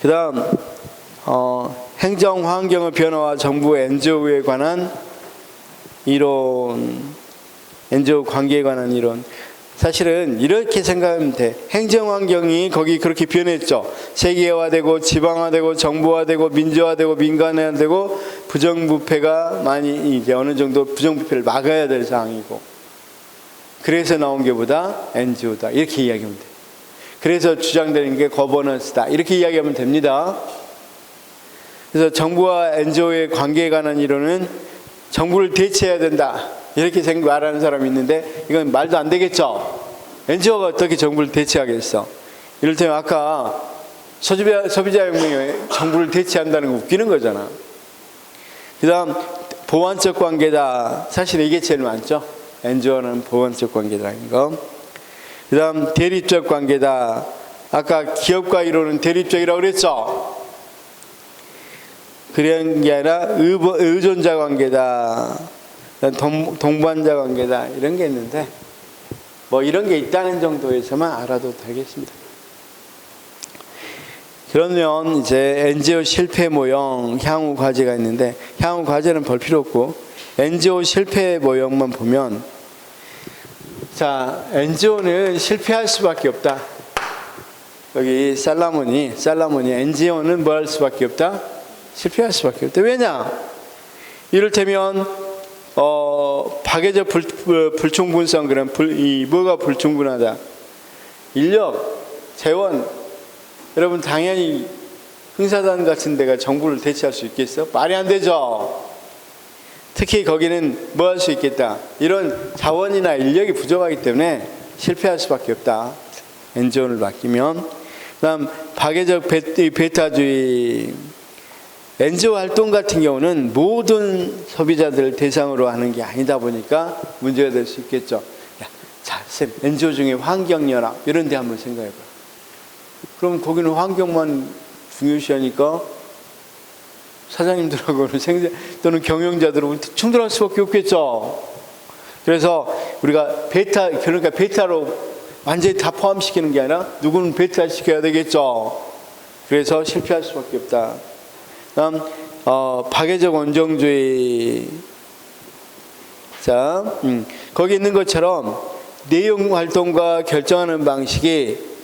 그 다음, 행정 환경의 변화와 정부 NGO에 관한 이론, NGO 관계에 관한 이론. 사실은 이렇게 생각하면 돼. 행정 환경이 거기 그렇게 변했죠. 세계화되고 지방화되고 정부화되고 민주화되고 민간화되고 부정부패가 많이 이제 어느 정도 부정부패를 막아야 될 상황이고, 그래서 나온 게 보다 NGO다. 이렇게 이야기하면 돼. 그래서 주장되는 게 거버넌스다. 이렇게 이야기하면 됩니다. 그래서 정부와 NGO의 관계에 관한 이론은 정부를 대체해야 된다. 이렇게 말하는 사람이 있는데, 이건 말도 안 되겠죠. NGO가 어떻게 정부를 대체하겠어? 이를테면 아까 소비자혁명에 정부를 대체한다는 거 웃기는 거잖아. 그 다음, 보완적 관계다. 사실 이게 제일 많죠. NGO는 보완적 관계라는 거. 그 다음, 대립적 관계다. 아까 기업가 이론은 대립적이라고 그랬죠. 그런 게 아니라 의존자 관계다. 동반자 관계다. 이런 게 있는데, 뭐 이런 게 있다는 정도에서만 알아도 되겠습니다. 그러면 이제 NGO 실패 모형 향후 과제가 있는데, 향후 과제는 볼 필요 없고 NGO 실패 모형만 보면, 자, NGO는 실패할 수밖에 없다. 여기 살라모니 NGO는 뭐 할 수밖에 없다? 실패할 수밖에 없다. 왜냐? 이를테면 박애적 불충분성, 그런 뭐가 불충분하다? 인력, 재원. 여러분 당연히 흥사단 같은 데가 정부를 대체할 수 있겠어? 말이 안 되죠. 특히 거기는 뭐 할 수 있겠다? 이런 자원이나 인력이 부족하기 때문에 실패할 수밖에 없다. NGO를 맡기면. 그다음 박애적 배타주의. NGO 활동 같은 경우는 모든 소비자들을 대상으로 하는 게 아니다 보니까 문제가 될 수 있겠죠. 자, 쌤, NGO 중에 환경연합 이런 데 한번 생각해 봐. 그럼 거기는 환경만 중요시하니까 사장님들하고는 또는 경영자들하고 충돌할 수밖에 없겠죠. 그래서 우리가 그러니까 베타로 완전히 다 포함시키는 게 아니라 누구는 베타 시켜야 되겠죠. 그래서 실패할 수밖에 없다. 다음 박애적 원정주의. 자, 거기 있는 것처럼 내용 활동과 결정하는 방식이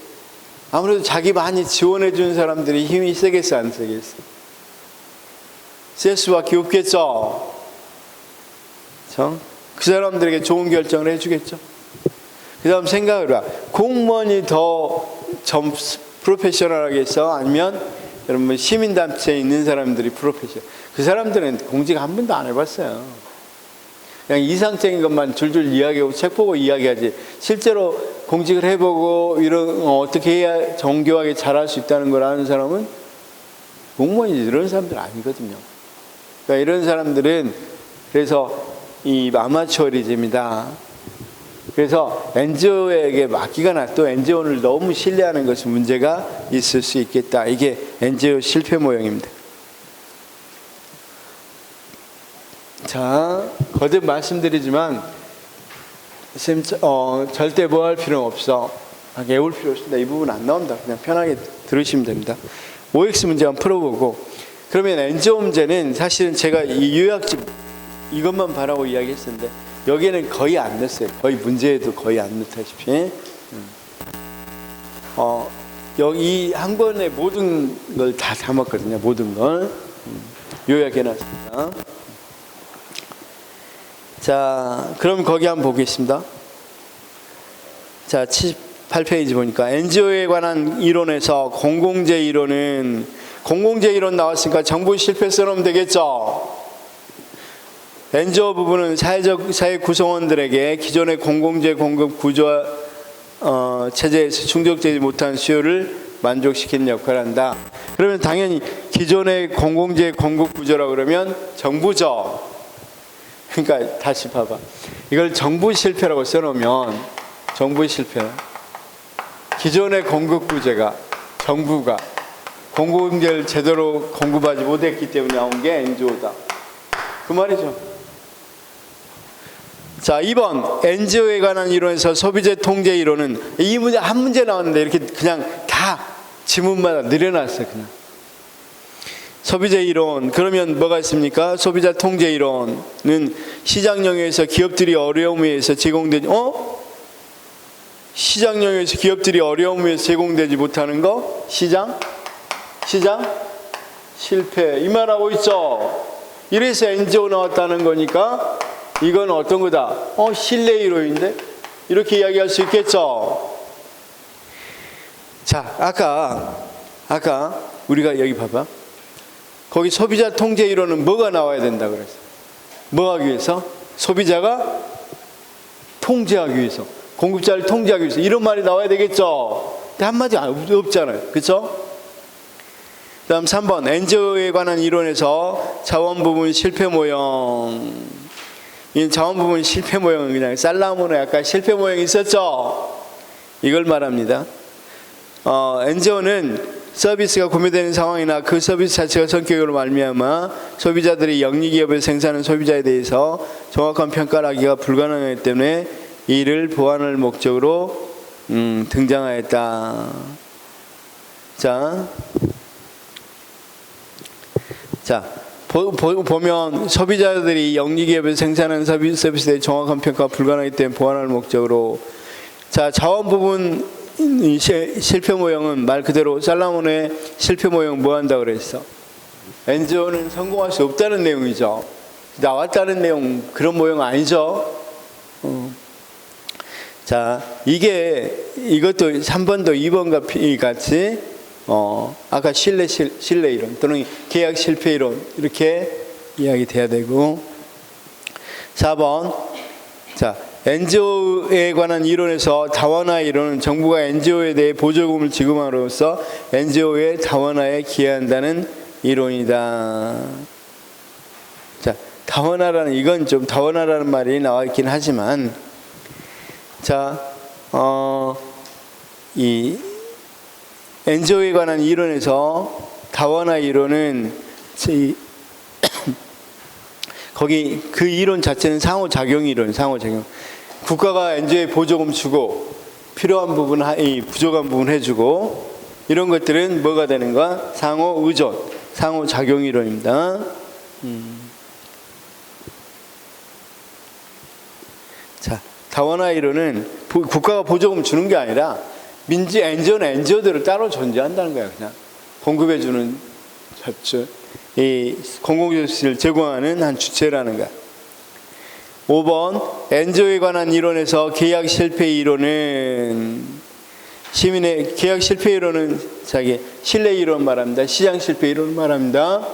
아무래도 자기 많이 지원해 주는 사람들이 힘이 세겠어, 안 세겠어? 셀 수밖에 없겠죠. 그렇죠? 그 사람들에게 좋은 결정을 해주겠죠. 그 다음 생각을 해봐. 공무원이 더 프로페셔널하겠어? 아니면 여러분 시민단체에 있는 사람들이 프로페셔널? 그 사람들은 공직 한 번도 안 해봤어요. 그냥 이상적인 것만 줄줄 이야기하고 책 보고 이야기하지, 실제로 공직을 해보고 이런 어떻게 해야 정교하게 잘할 수 있다는 걸 아는 사람은 공무원이 이런 사람들 아니거든요. 그러니까 이런 사람들은 그래서 이 아마추어리즘이다. 그래서 NGO에게 맡기거나 또 NGO를 너무 신뢰하는 것이 문제가 있을 수 있겠다. 이게 NGO 실패 모형입니다. 자, 거듭 말씀드리지만 절대 뭐 할 필요는 없어. 애울 필요 없습니다. 이 부분 안 나온다. 그냥 편하게 들으시면 됩니다. OX 문제 한번 풀어보고, 그러면 NGO 문제는 사실은 제가 이 요약집 이것만 바라고 이야기했었는데 여기에는 거의 안 넣었어요. 거의 문제에도 거의 안 넣다시피. 여기 한 권에 모든 걸 다 담았거든요. 모든 걸 요약해놨습니다. 자, 그럼 거기 한번 보겠습니다. 자, 78페이지 보니까 NGO에 관한 이론에서 공공재 이론은, 공공재 이론 나왔으니까 정부 실패 써놓으면 되겠죠. NGO 부분은 사회 구성원들에게 기존의 공공재 공급 구조 체제에서 충족되지 못한 수요를 만족시키는 역할을 한다. 그러면 당연히 기존의 공공재 공급 구조라고 그러면 정부죠. 그러니까 다시 봐봐. 이걸 정부 실패라고 써놓으면 정부 실패. 기존의 공급 구조가 정부가 공공재를 제대로 공급하지 못했기 때문에 나온 게 NGO다. 그 말이죠. 자, 2번 NGO에 관한 이론에서 소비재 통제 이론은, 이 문제 한 문제 나왔는데 이렇게 그냥 다 지문마다 늘여놨어요. 그냥 소비재 이론. 그러면 뭐가 있습니까? 소비자 통제 이론은 시장 영역에서 기업들이 어려움에 의해서 제공되지 시장 영역에서 기업들이 어려움에 의해서 제공되지 못하는 거, 시장 실패, 이 말하고 있죠. 이래서 NGO 나왔다는 거니까 이건 어떤 거다? 신뢰 이론인데? 이렇게 이야기할 수 있겠죠. 자, 아까 우리가 여기 봐봐. 거기 소비자 통제 이론은 뭐가 나와야 된다 그랬어? 뭐 하기 위해서? 소비자가 통제하기 위해서, 공급자를 통제하기 위해서, 이런 말이 나와야 되겠죠. 근데 한마디 없잖아요. 그렇죠? 다음 3번 NGO에 관한 이론에서 자원 부분 실패 모형. 이 자원 부분 실패 모형은 그냥 살라모노 약간 실패 모형이 있었죠. 이걸 말합니다. NGO는 서비스가 구매되는 상황이나 그 서비스 자체가 성격으로 말미암아 소비자들이 영리기업을 생산하는 소비자에 대해서 정확한 평가를 하기가 불가능하기 때문에 이를 보완할 목적으로 등장하였다. 자, 자, 보면 소비자들이 영리기업에서 생산하는 서비스에 정확한 평가가 불가능하기 때문에 보완할 목적으로, 자, 자원 부분 실패 모형은 말 그대로 살라몬의 실패 모형 뭐 한다 그랬어? NGO는 성공할 수 없다는 내용이죠. 나왔다는 내용, 그런 모형 아니죠. 자, 이것도 3번도 2번과 같이 아까 신뢰 이론 또는 계약 실패 이론 이렇게 이야기 돼야 되고, 4번, 자, NGO에 관한 이론에서 다원화 이론은 정부가 NGO에 대해 보조금을 지급함으로써 NGO의 다원화에 기여한다는 이론이다. 자, 다원화라는, 이건 좀 다원화라는 말이 나와 있긴 하지만, 자, 이 NGO에 관한 이론에서 다원화 이론은 거기 그 이론 자체는 상호작용 이론, 상호작용. 국가가 NGO에 보조금 주고 필요한 부분, 부족한 부분 해주고, 이런 것들은 뭐가 되는가? 상호의존, 상호작용 이론입니다. 자, 다원화 이론은 국가가 보조금 주는 게 아니라 NGO는 NGO대로 따로 존재한다는 거야. 그냥 공급해주는 이 공공서비스를 제공하는 한 주체라는 거야. 5번, NGO에 관한 이론에서 계약 실패 이론은 시민의 계약 실패 이론은 자기 신뢰 이론 말합니다. 시장 실패 이론 말합니다.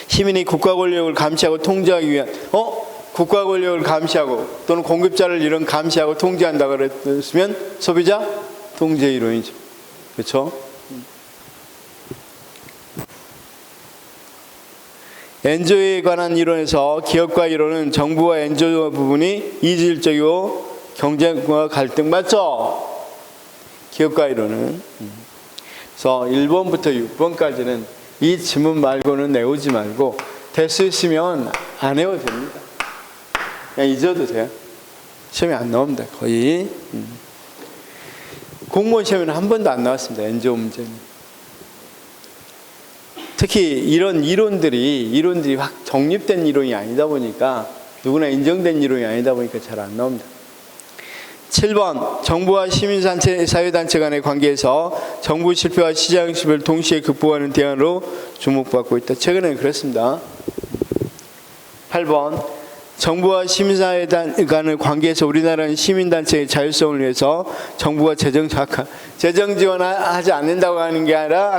시민이 국가 권력을 감시하고 통제하기 위한 국가 권력을 감시하고 또는 공급자를 이런 감시하고 통제한다 그랬으면 소비자 통제 이론이죠. 그렇죠? NGO에 관한 이론에서 기업과 이론은 정부와 NGO 부분이 이질적이고 경쟁과 갈등, 맞죠? 기업과 이론은. 그래서 1번부터 6번까지는 이 지문 말고는 내오지 말고 될 수 있으면 안 외워도 됩니다. 그냥 잊어도 돼요. 시험에 안 나옵니다. 거의. 공무원 시험에는 한 번도 안 나왔습니다. NGO 문제는. 특히 이런 이론들이 확 정립된 이론이 아니다 보니까, 누구나 인정된 이론이 아니다 보니까 잘 안 나옵니다. 7번, 정부와 시민단체, 사회단체 간의 관계에서 정부 실패와 시장 실패를 동시에 극복하는 대안으로 주목받고 있다. 최근에는 그렇습니다. 8번, 정부와 시민사회 간의 관계에서 우리나라는 시민단체의 자율성을 위해서 정부가 재정 지원하지 않는다고 하는 게 아니라,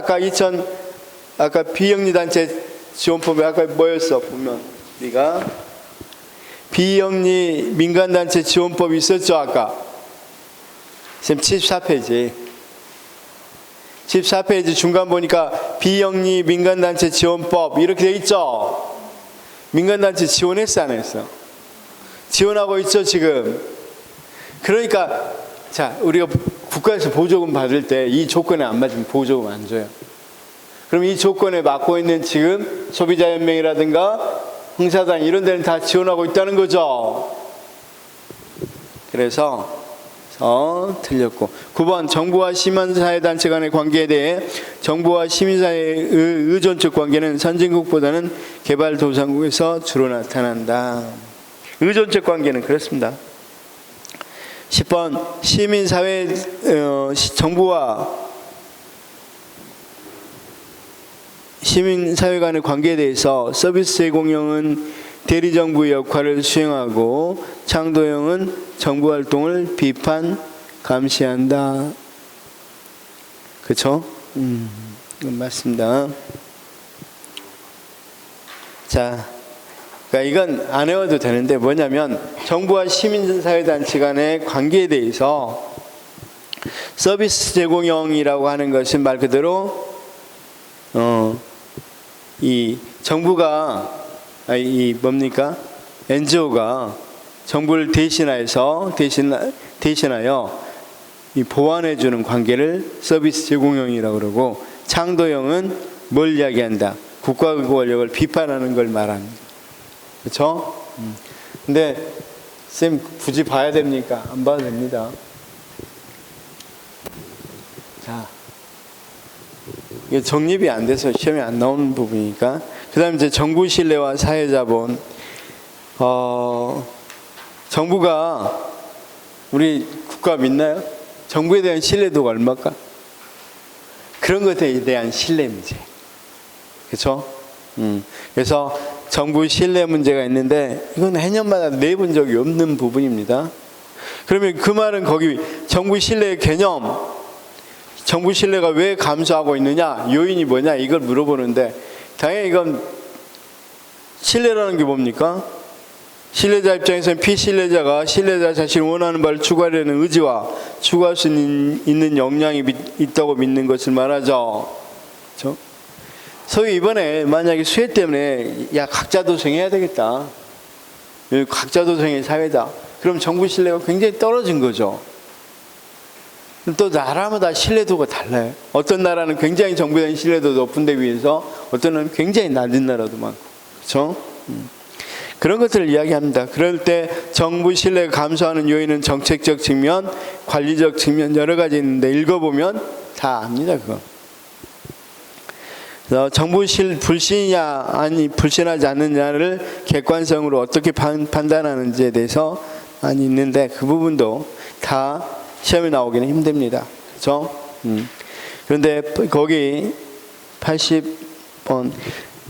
아까 비영리단체 지원법에 아까 뭐였어? 보면 우리가 비영리 민간단체 지원법이 있었죠. 아까 선생님 74페이지 14페이지 중간 보니까 비영리 민간단체 지원법 이렇게 돼 있죠. 민간단체 지원했어 안 했어? 지원하고 있죠 지금. 그러니까 자, 우리가 국가에서 보조금 받을 때 이 조건에 안 맞으면 보조금 안 줘요. 그럼 이 조건에 맞고 있는 지금 소비자연맹이라든가 흥사단 이런 데는 다 지원하고 있다는 거죠. 그래서 틀렸고. 9번, 정부와 시민사회단체 간의 관계에 대해 정부와 시민사회의 의존적 관계는 선진국보다는 개발도상국에서 주로 나타난다. 의존적 관계는 그렇습니다. 10번, 정부와 시민사회 간의 관계에 대해서 서비스 제공형은 대리정부의 역할을 수행하고 창도형은 정부 활동을 비판, 감시한다. 그렇죠? 이건 맞습니다. 자, 그러니까 이건 안 외워도 되는데 뭐냐면 정부와 시민사회단체 간의 관계에 대해서 서비스 제공형이라고 하는 것은 말 그대로 이 정부가 NGO가 정부를 대신하여 이 보완해 주는 관계를 서비스 제공형이라고 그러고, 창도형은 뭘 이야기한다? 국가 권력을 비판하는 걸 말합니다. 그렇죠? 근데 쌤 굳이 봐야 됩니까? 안 봐도 됩니다. 자. 이게 정립이 안 돼서 시험에 안 나오는 부분이니까. 그다음에 이제 정부 신뢰와 사회자본. 정부가 우리 국가 믿나요? 정부에 대한 신뢰도가 얼마일까? 그런 것에 대한 신뢰 문제. 그렇죠? 그래서 정부 신뢰 문제가 있는데 이건 해년마다 내본 적이 없는 부분입니다. 그러면 그 말은 거기 정부 신뢰의 개념, 정부 신뢰가 왜 감소하고 있느냐, 요인이 뭐냐 이걸 물어보는데 당연히 이건 신뢰라는 게 뭡니까? 신뢰자 입장에서는 피신뢰자가 신뢰자 자신이 원하는 바를 추구하려는 의지와 추구할 수 있는 역량이 있다고 믿는 것을 말하죠. 그렇죠? 소위 이번에 만약에 수혜 때문에 야 각자 도생해야 되겠다. 각자 도생의 사회다. 그럼 정부 신뢰가 굉장히 떨어진 거죠. 또 나라마다 신뢰도가 달라요. 어떤 나라는 굉장히 정부에 대한 신뢰도 높은 데 비해서 어떤 나라는 굉장히 낮은 나라도 많고. 그렇죠? 그런 것들을 이야기합니다. 그럴 때 정부 신뢰가 감소하는 요인은 정책적 측면, 관리적 측면 여러 가지 있는데 읽어보면 다 압니다. 그거. 그래서 정부 불신이냐 아니 불신하지 않느냐를 객관성으로 어떻게 판단하는지에 대해서 많이 있는데 그 부분도 다 시험에 나오기는 힘듭니다. 그렇죠? 그런데 거기 80번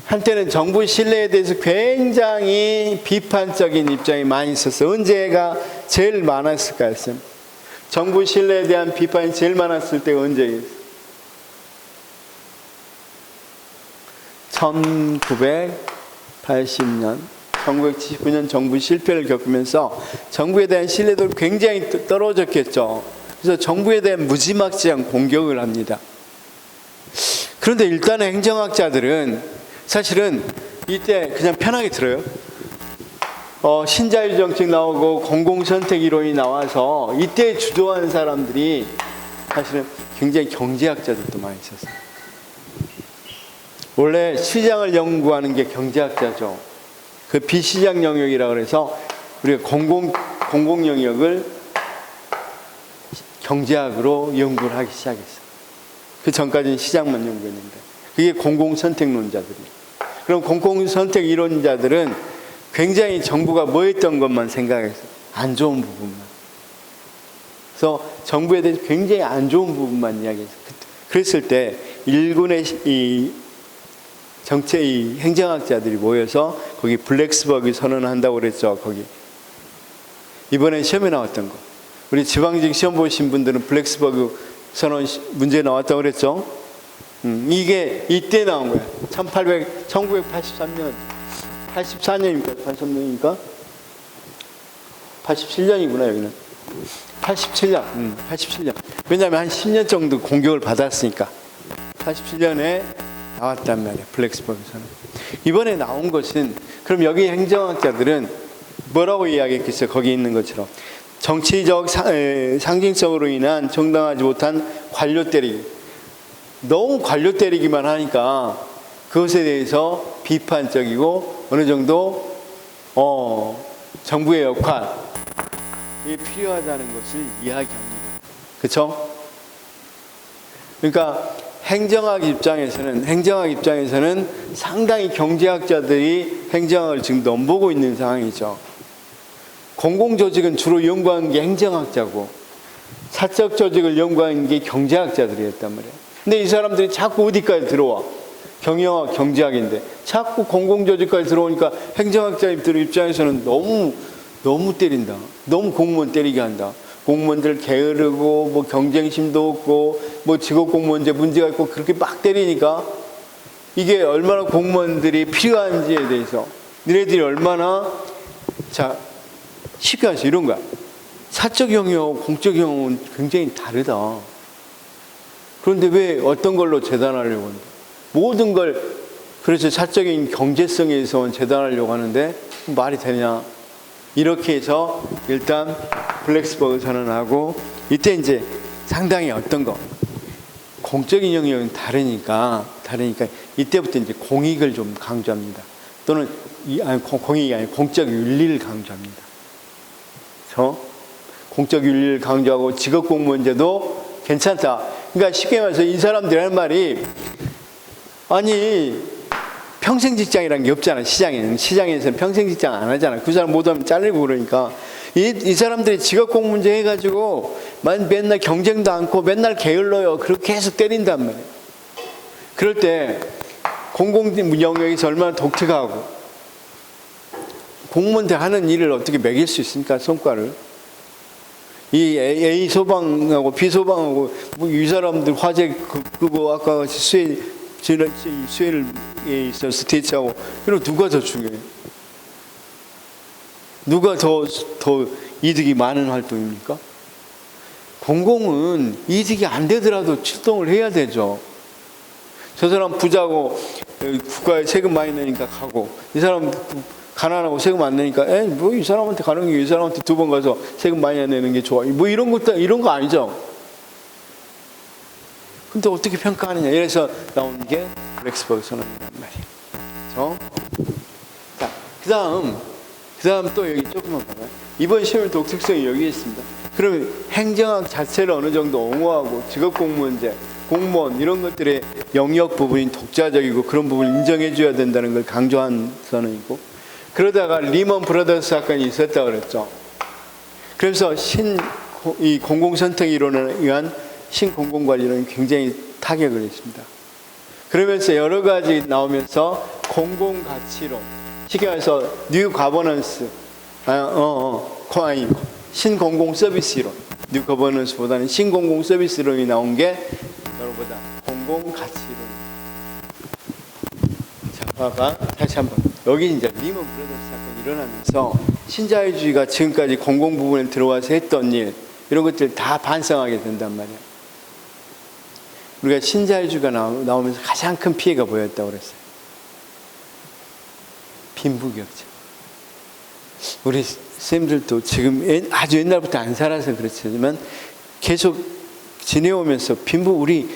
한때는 정부 신뢰에 대해서 굉장히 비판적인 입장이 많이 있었어요. 언제가 제일 많았을까요? 정부 신뢰에 대한 비판이 제일 많았을 때가 언제예요? 1980년, 1979년 정부 실패를 겪으면서 정부에 대한 신뢰도가 굉장히 떨어졌겠죠. 그래서 정부에 대한 무지막지한 공격을 합니다. 그런데 일단은 행정학자들은 사실은 이때 그냥 편하게 들어요. 신자유 정책 나오고 공공선택 이론이 나와서 이때 주도한 사람들이 사실은 굉장히 경제학자들도 많이 있었어요. 원래 시장을 연구하는 게 경제학자죠. 그 비시장 영역이라고 해서 우리가 공공 영역을 경제학으로 연구를 하기 시작했어요. 그 전까지는 시장만 연구했는데 그게 공공선택론자들이에요. 그럼 공공선택 이론자들은 굉장히 정부가 뭐 했던 것만 생각했어요. 안 좋은 부분만. 그래서 정부에 대해서 굉장히 안 좋은 부분만 이야기했어요. 그랬을 때 일군의 이 행정학자들이 모여서 거기 블랙스버그 선언을 한다고 그랬죠. 거기 이번에 시험에 나왔던 거. 우리 지방직 시험 보신 분들은 블랙스버그 선언 문제 나왔다고 그랬죠. 이게 이때 나온 거야. 1983년, 84년입니까? 83년입니까? 87년이구나, 여기는. 87년, 87년. 왜냐하면 한 10년 정도 공격을 받았으니까. 87년에 나왔단 말이야, 블랙스버그 선언. 이번에 나온 것은, 그럼 여기 행정학자들은 뭐라고 이야기했겠어요? 거기 있는 것처럼. 정치적 상징성으로 인한 정당하지 못한 관료 때리기. 너무 관료 때리기만 하니까 그것에 대해서 비판적이고 어느 정도 정부의 역할이 필요하다는 것을 이야기합니다. 그렇죠? 그러니까 행정학 입장에서는 상당히 경제학자들이 행정학을 지금 넘보고 있는 상황이죠. 공공조직은 주로 연구하는 게 행정학자고 사적 조직을 연구하는 게 경제학자들이었단 말이에요. 근데 이 사람들이 자꾸 어디까지 들어와? 경영학, 경제학인데 자꾸 공공조직까지 들어오니까 행정학자들 입장에서는 너무 때린다. 너무 공무원 때리게 한다. 공무원들 게으르고 뭐 경쟁심도 없고 뭐 직업공무원제 문제가 있고 그렇게 막 때리니까 이게 얼마나 공무원들이 필요한지에 대해서 너네들이 얼마나 쉽게 말해서 이런 거야. 사적 영역하고 공적 영역은 굉장히 다르다. 그런데 왜 어떤 걸로 재단하려고 하는데? 모든 걸 그래서 사적인 경제성에서 재단하려고 하는데 말이 되냐? 이렇게 해서 일단 블랙스버그 선언하고 이때 이제 상당히 어떤 거 공적인 영역은 다르니까 이때부터 이제 공익을 좀 강조합니다. 또는 공익이 아니라 공적 윤리를 강조합니다. 그래서 공적 윤리를 강조하고 직업 공무원제도 괜찮다. 그러니까 쉽게 말해서 이 사람들이 하는 말이 아니 평생 직장이란 게 없잖아. 시장에서는 평생 직장 안 하잖아. 그 사람 못하면 잘리고 그러니까 이 사람들이 직업공 문제 해가지고 맨날 경쟁도 않고 맨날 게을러요. 그렇게 계속 때린단 말이에요. 그럴 때 공공 영역에서 얼마나 독특하고 공무원들 하는 일을 어떻게 매길 수 있습니까? 성과를. 이 A 소방하고 B 소방하고 뭐 이 사람들 화재 그거 아까 같이 수해에 있어서 대처하고 이런 누가 더 중요해요? 누가 더 이득이 많은 활동입니까? 공공은 이득이 안 되더라도 출동을 해야 되죠. 저 사람 부자고 국가에 세금 많이 내니까 가고 이 사람 가난하고 세금 안 내니까 뭐 이 사람한테 가는 게 이 사람한테 2번 가서 세금 많이 내는 게 좋아. 뭐 이런 거 아니죠. 근데 어떻게 평가하느냐. 이래서 나온 게 블랙스버그 선언이란 말이에요. 자, 그 다음 또 여기 조금만 봐봐요. 이번 시험의 독특성이 여기 있습니다. 그러면 행정학 자체를 어느 정도 옹호하고 직업공무원제, 공무원 이런 것들의 영역 부분이 독자적이고 그런 부분을 인정해줘야 된다는 걸 강조한 선언이고, 그러다가 리먼 브라더스 사건이 있었다고 그랬죠. 그래서 이 공공선택 이론에 의한 신공공관리론이 굉장히 타격을 했습니다. 그러면서 여러 가지 나오면서 공공가치론, 쉽게 말해서 뉴 가버넌스, 신공공 서비스론, 뉴 거버넌스보다는 신공공 서비스론이 나온 게 여러보다 공공가치론. 자, 봐봐. 다시 한번. 여기 이제 리먼 브라더스 사건이 일어나면서 신자유주의가 지금까지 공공 부분에 들어와서 했던 일, 이런 것들 다 반성하게 된단 말이야. 우리가 신자유주의가 나오면서 가장 큰 피해가 보였다고 그랬어요. 빈부격차. 우리 쌤들도 지금 아주 옛날부터 안 살아서 그렇지만 계속 지내오면서 우리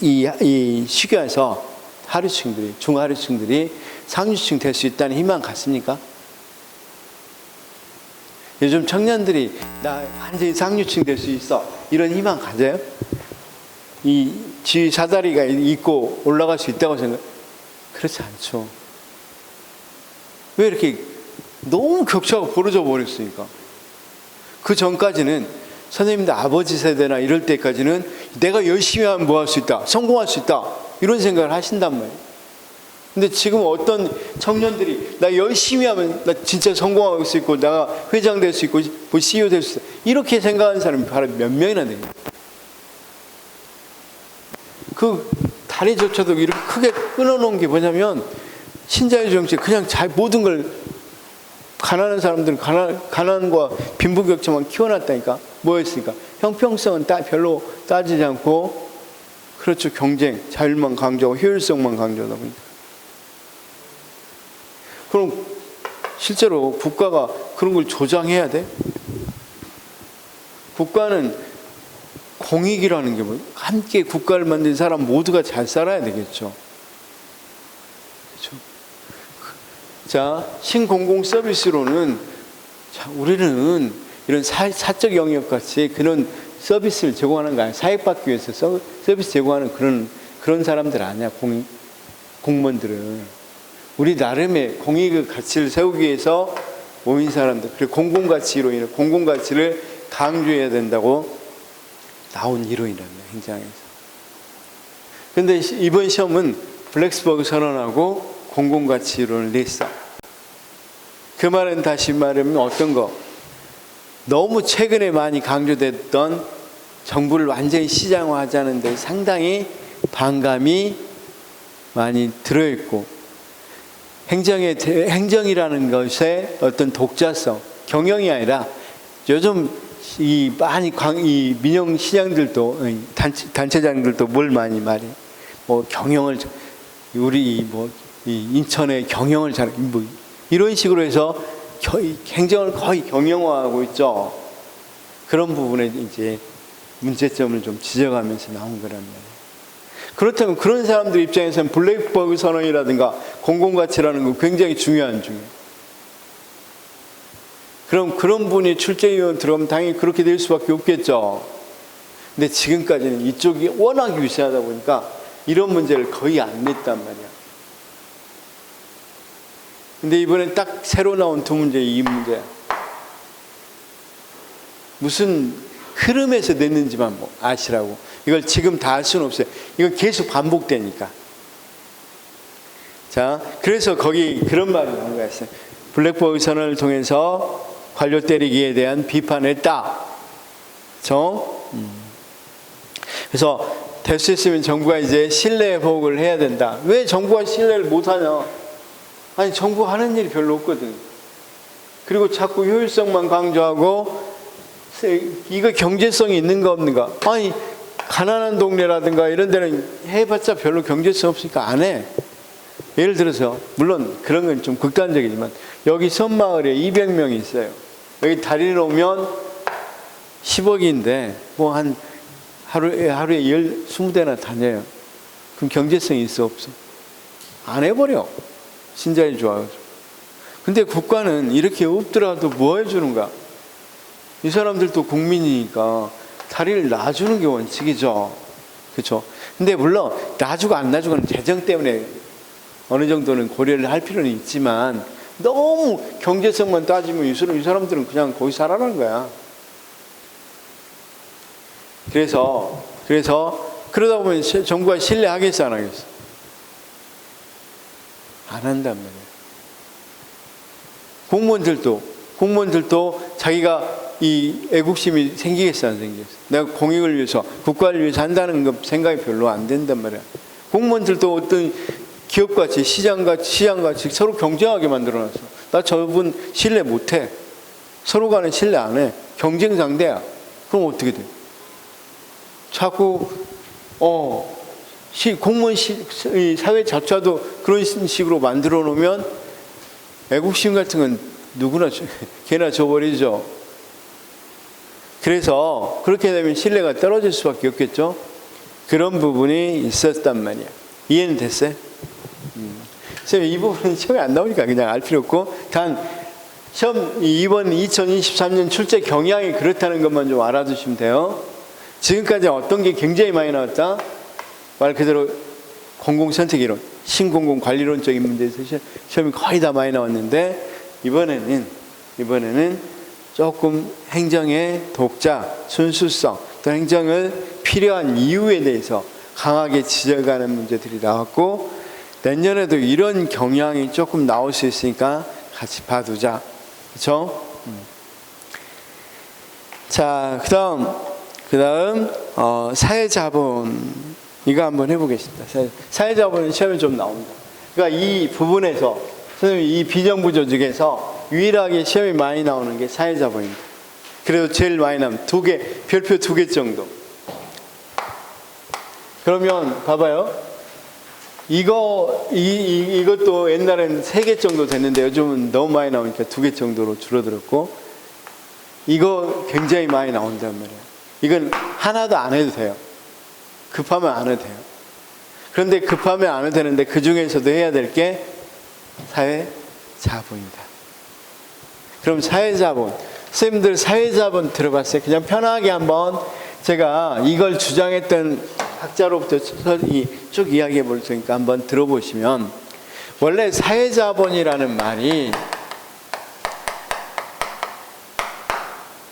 이 시교에서 하류층들이, 중하류층들이 상류층 될 수 있다는 희망 갖습니까? 요즘 청년들이 나 완전히 상류층 될 수 있어 이런 희망 가져요? 이 지위 사다리가 있고 올라갈 수 있다고 생각? 그렇지 않죠. 왜 이렇게 너무 격차가 벌어져 버렸으니까. 그 전까지는 선생님들 아버지 세대나 이럴 때까지는 내가 열심히 하면 뭐 할 수 있다, 성공할 수 있다 이런 생각을 하신단 말이에요. 근데 지금 어떤 청년들이 나 열심히 하면 나 진짜 성공할 수 있고 내가 회장 될 수 있고 뭐 CEO 될 수 있다 이렇게 생각하는 사람이 바로 몇 명이나 돼요. 그 다리조차도 이렇게 크게 끊어놓은 게 뭐냐면 신자유주의 정책 그냥 모든 걸 가난한 사람들은 가난과 빈부격차만 키워놨다니까. 뭐였으니까 형평성은 별로 따지지 않고, 그렇죠, 경쟁, 자율만 강조하고 효율성만 강조하다 보니까. 그럼 실제로 국가가 그런 걸 조장해야 돼? 국가는 공익이라는 게 뭐예요? 함께 국가를 만든 사람 모두가 잘 살아야 되겠죠. 그렇죠? 자, 신공공 서비스로는 우리는 이런 사적 영역 같이 그런 서비스를 제공하는 거 아니야. 사익받기 위해서 서비스 제공하는 그런 사람들 아니야. 공무원들은. 우리 나름의 공익의 가치를 세우기 위해서 모인 사람들, 그리고 공공가치로 인해 공공가치를 강조해야 된다고 나온 이론이랍니다. 행정에서. 그런데 이번 시험은 블랙스버그 선언하고 공공가치 이론을 냈어. 그 말은 다시 말하면 어떤 거? 너무 최근에 많이 강조됐던 정부를 완전히 시장화하자는 데 상당히 반감이 많이 들어있고, 행정이라는 것의 어떤 독자성, 경영이 아니라 요즘 이 민영 시장들도, 단체장들도 뭘 많이 말해? 뭐 경영을, 우리 이 인천의 경영을 이런 식으로 해서 행정을 거의 경영화하고 있죠. 그런 부분에 이제 문제점을 좀 지적하면서 나온 거란 말이에요. 그렇다면 그런 사람들 입장에서는 블랙스버그 선언이라든가 공공가치라는 건 굉장히 중요한 중이에요. 그럼 그런 분이 출제위원 들어가면 당연히 그렇게 될 수밖에 없겠죠. 근데 지금까지는 이쪽이 워낙 유시하다 보니까 이런 문제를 거의 안 냈단 말이야. 근데 이번엔 딱 새로 나온 두 문제, 이 문제야. 무슨 흐름에서 냈는지만 뭐 아시라고. 이걸 지금 다 할 수는 없어요. 이거 계속 반복되니까. 자, 그래서 거기 그런 말이 나온 거였어요. 블랙버그 선언을 통해서 관료 때리기에 대한 비판을 했다. 그래서 될 수 있으면 정부가 이제 신뢰 회복을 해야 된다. 왜 정부가 신뢰를 못하냐? 아니, 정부 하는 일이 별로 없거든. 그리고 자꾸 효율성만 강조하고 이거 경제성이 있는가 없는가? 아니, 가난한 동네라든가 이런 데는 해봤자 별로 경제성 없으니까 안 해. 예를 들어서 물론 그런 건 좀 극단적이지만 여기 섬마을에 200명이 있어요. 여기 다리를 오면 10억인데 뭐 한 하루에 20대나 다녀요. 그럼 경제성이 있어 없어? 안 해버려. 신자일 좋아가지고. 근데 국가는 이렇게 없더라도 뭐 해주는가? 이 사람들도 국민이니까 다리를 놔주는 게 원칙이죠. 그렇죠? 근데 물론 놔주고 안 놔주고는 재정 때문에 어느 정도는 고려를 할 필요는 있지만 너무 경제성만 따지면 이 사람들은 그냥 거기 살아라는 거야. 그래서 그러다 보면 정부가 신뢰하겠어 안 하겠어? 안 한단 말이야. 공무원들도 자기가 이 애국심이 생기겠어 안 생기겠어? 내가 공익을 위해서 국가를 위해서 한다는 거 생각이 별로 안 된단 말이야. 공무원들도 어떤 기업같이 시장같이 서로 경쟁하게 만들어놨어. 나 저분 신뢰 못해. 서로 간에 신뢰 안 해. 경쟁 상대야. 그럼 어떻게 돼? 자꾸 공무원 사회 자체도 그런 식으로 만들어 놓으면 애국심 같은 건 누구나 개나 줘버리죠. 그래서 그렇게 되면 신뢰가 떨어질 수밖에 없겠죠. 그런 부분이 있었단 말이야. 이해는 됐어요? 선생님, 이 부분은 시험에 안 나오니까 그냥 알 필요 없고, 단 시험 이번 2023년 출제 경향이 그렇다는 것만 좀 알아두시면 돼요. 지금까지 어떤 게 굉장히 많이 나왔다? 말 그대로 공공선택이론, 신공공관리론적인 문제에서 시험이 거의 다 많이 나왔는데, 이번에는 조금 행정의 독자, 순수성, 또 행정을 필요한 이유에 대해서 강하게 지적하는 문제들이 나왔고, 내년에도 이런 경향이 조금 나올 수 있으니까 같이 봐두자. 그렇죠? 자, 그다음 사회자본, 이거 한번 해보겠습니다. 사회자본은 시험에 좀 나옵니다. 그러니까 이 부분에서 선생님, 이 비정부 조직에서 유일하게 시험이 많이 나오는 게 사회자본입니다. 그래도 제일 많이 나오면 별표 2개 정도. 그러면 봐봐요. 이것도 옛날엔 3개 정도 됐는데 요즘은 너무 많이 나오니까 2개 정도로 줄어들었고, 이거 굉장히 많이 나온단 말이에요. 이건 하나도 안 해도 돼요. 급하면 안 해도 돼요. 그런데 급하면 안 해도 되는데 그 중에서도 해야 될 게 사회자본이다. 그럼 사회자본, 선생님들 사회자본 들어봤어요? 그냥 편하게 한번 제가 이걸 주장했던 학자로부터 쭉 이야기해 볼 테니까 한번 들어보시면, 원래 사회자본이라는 말이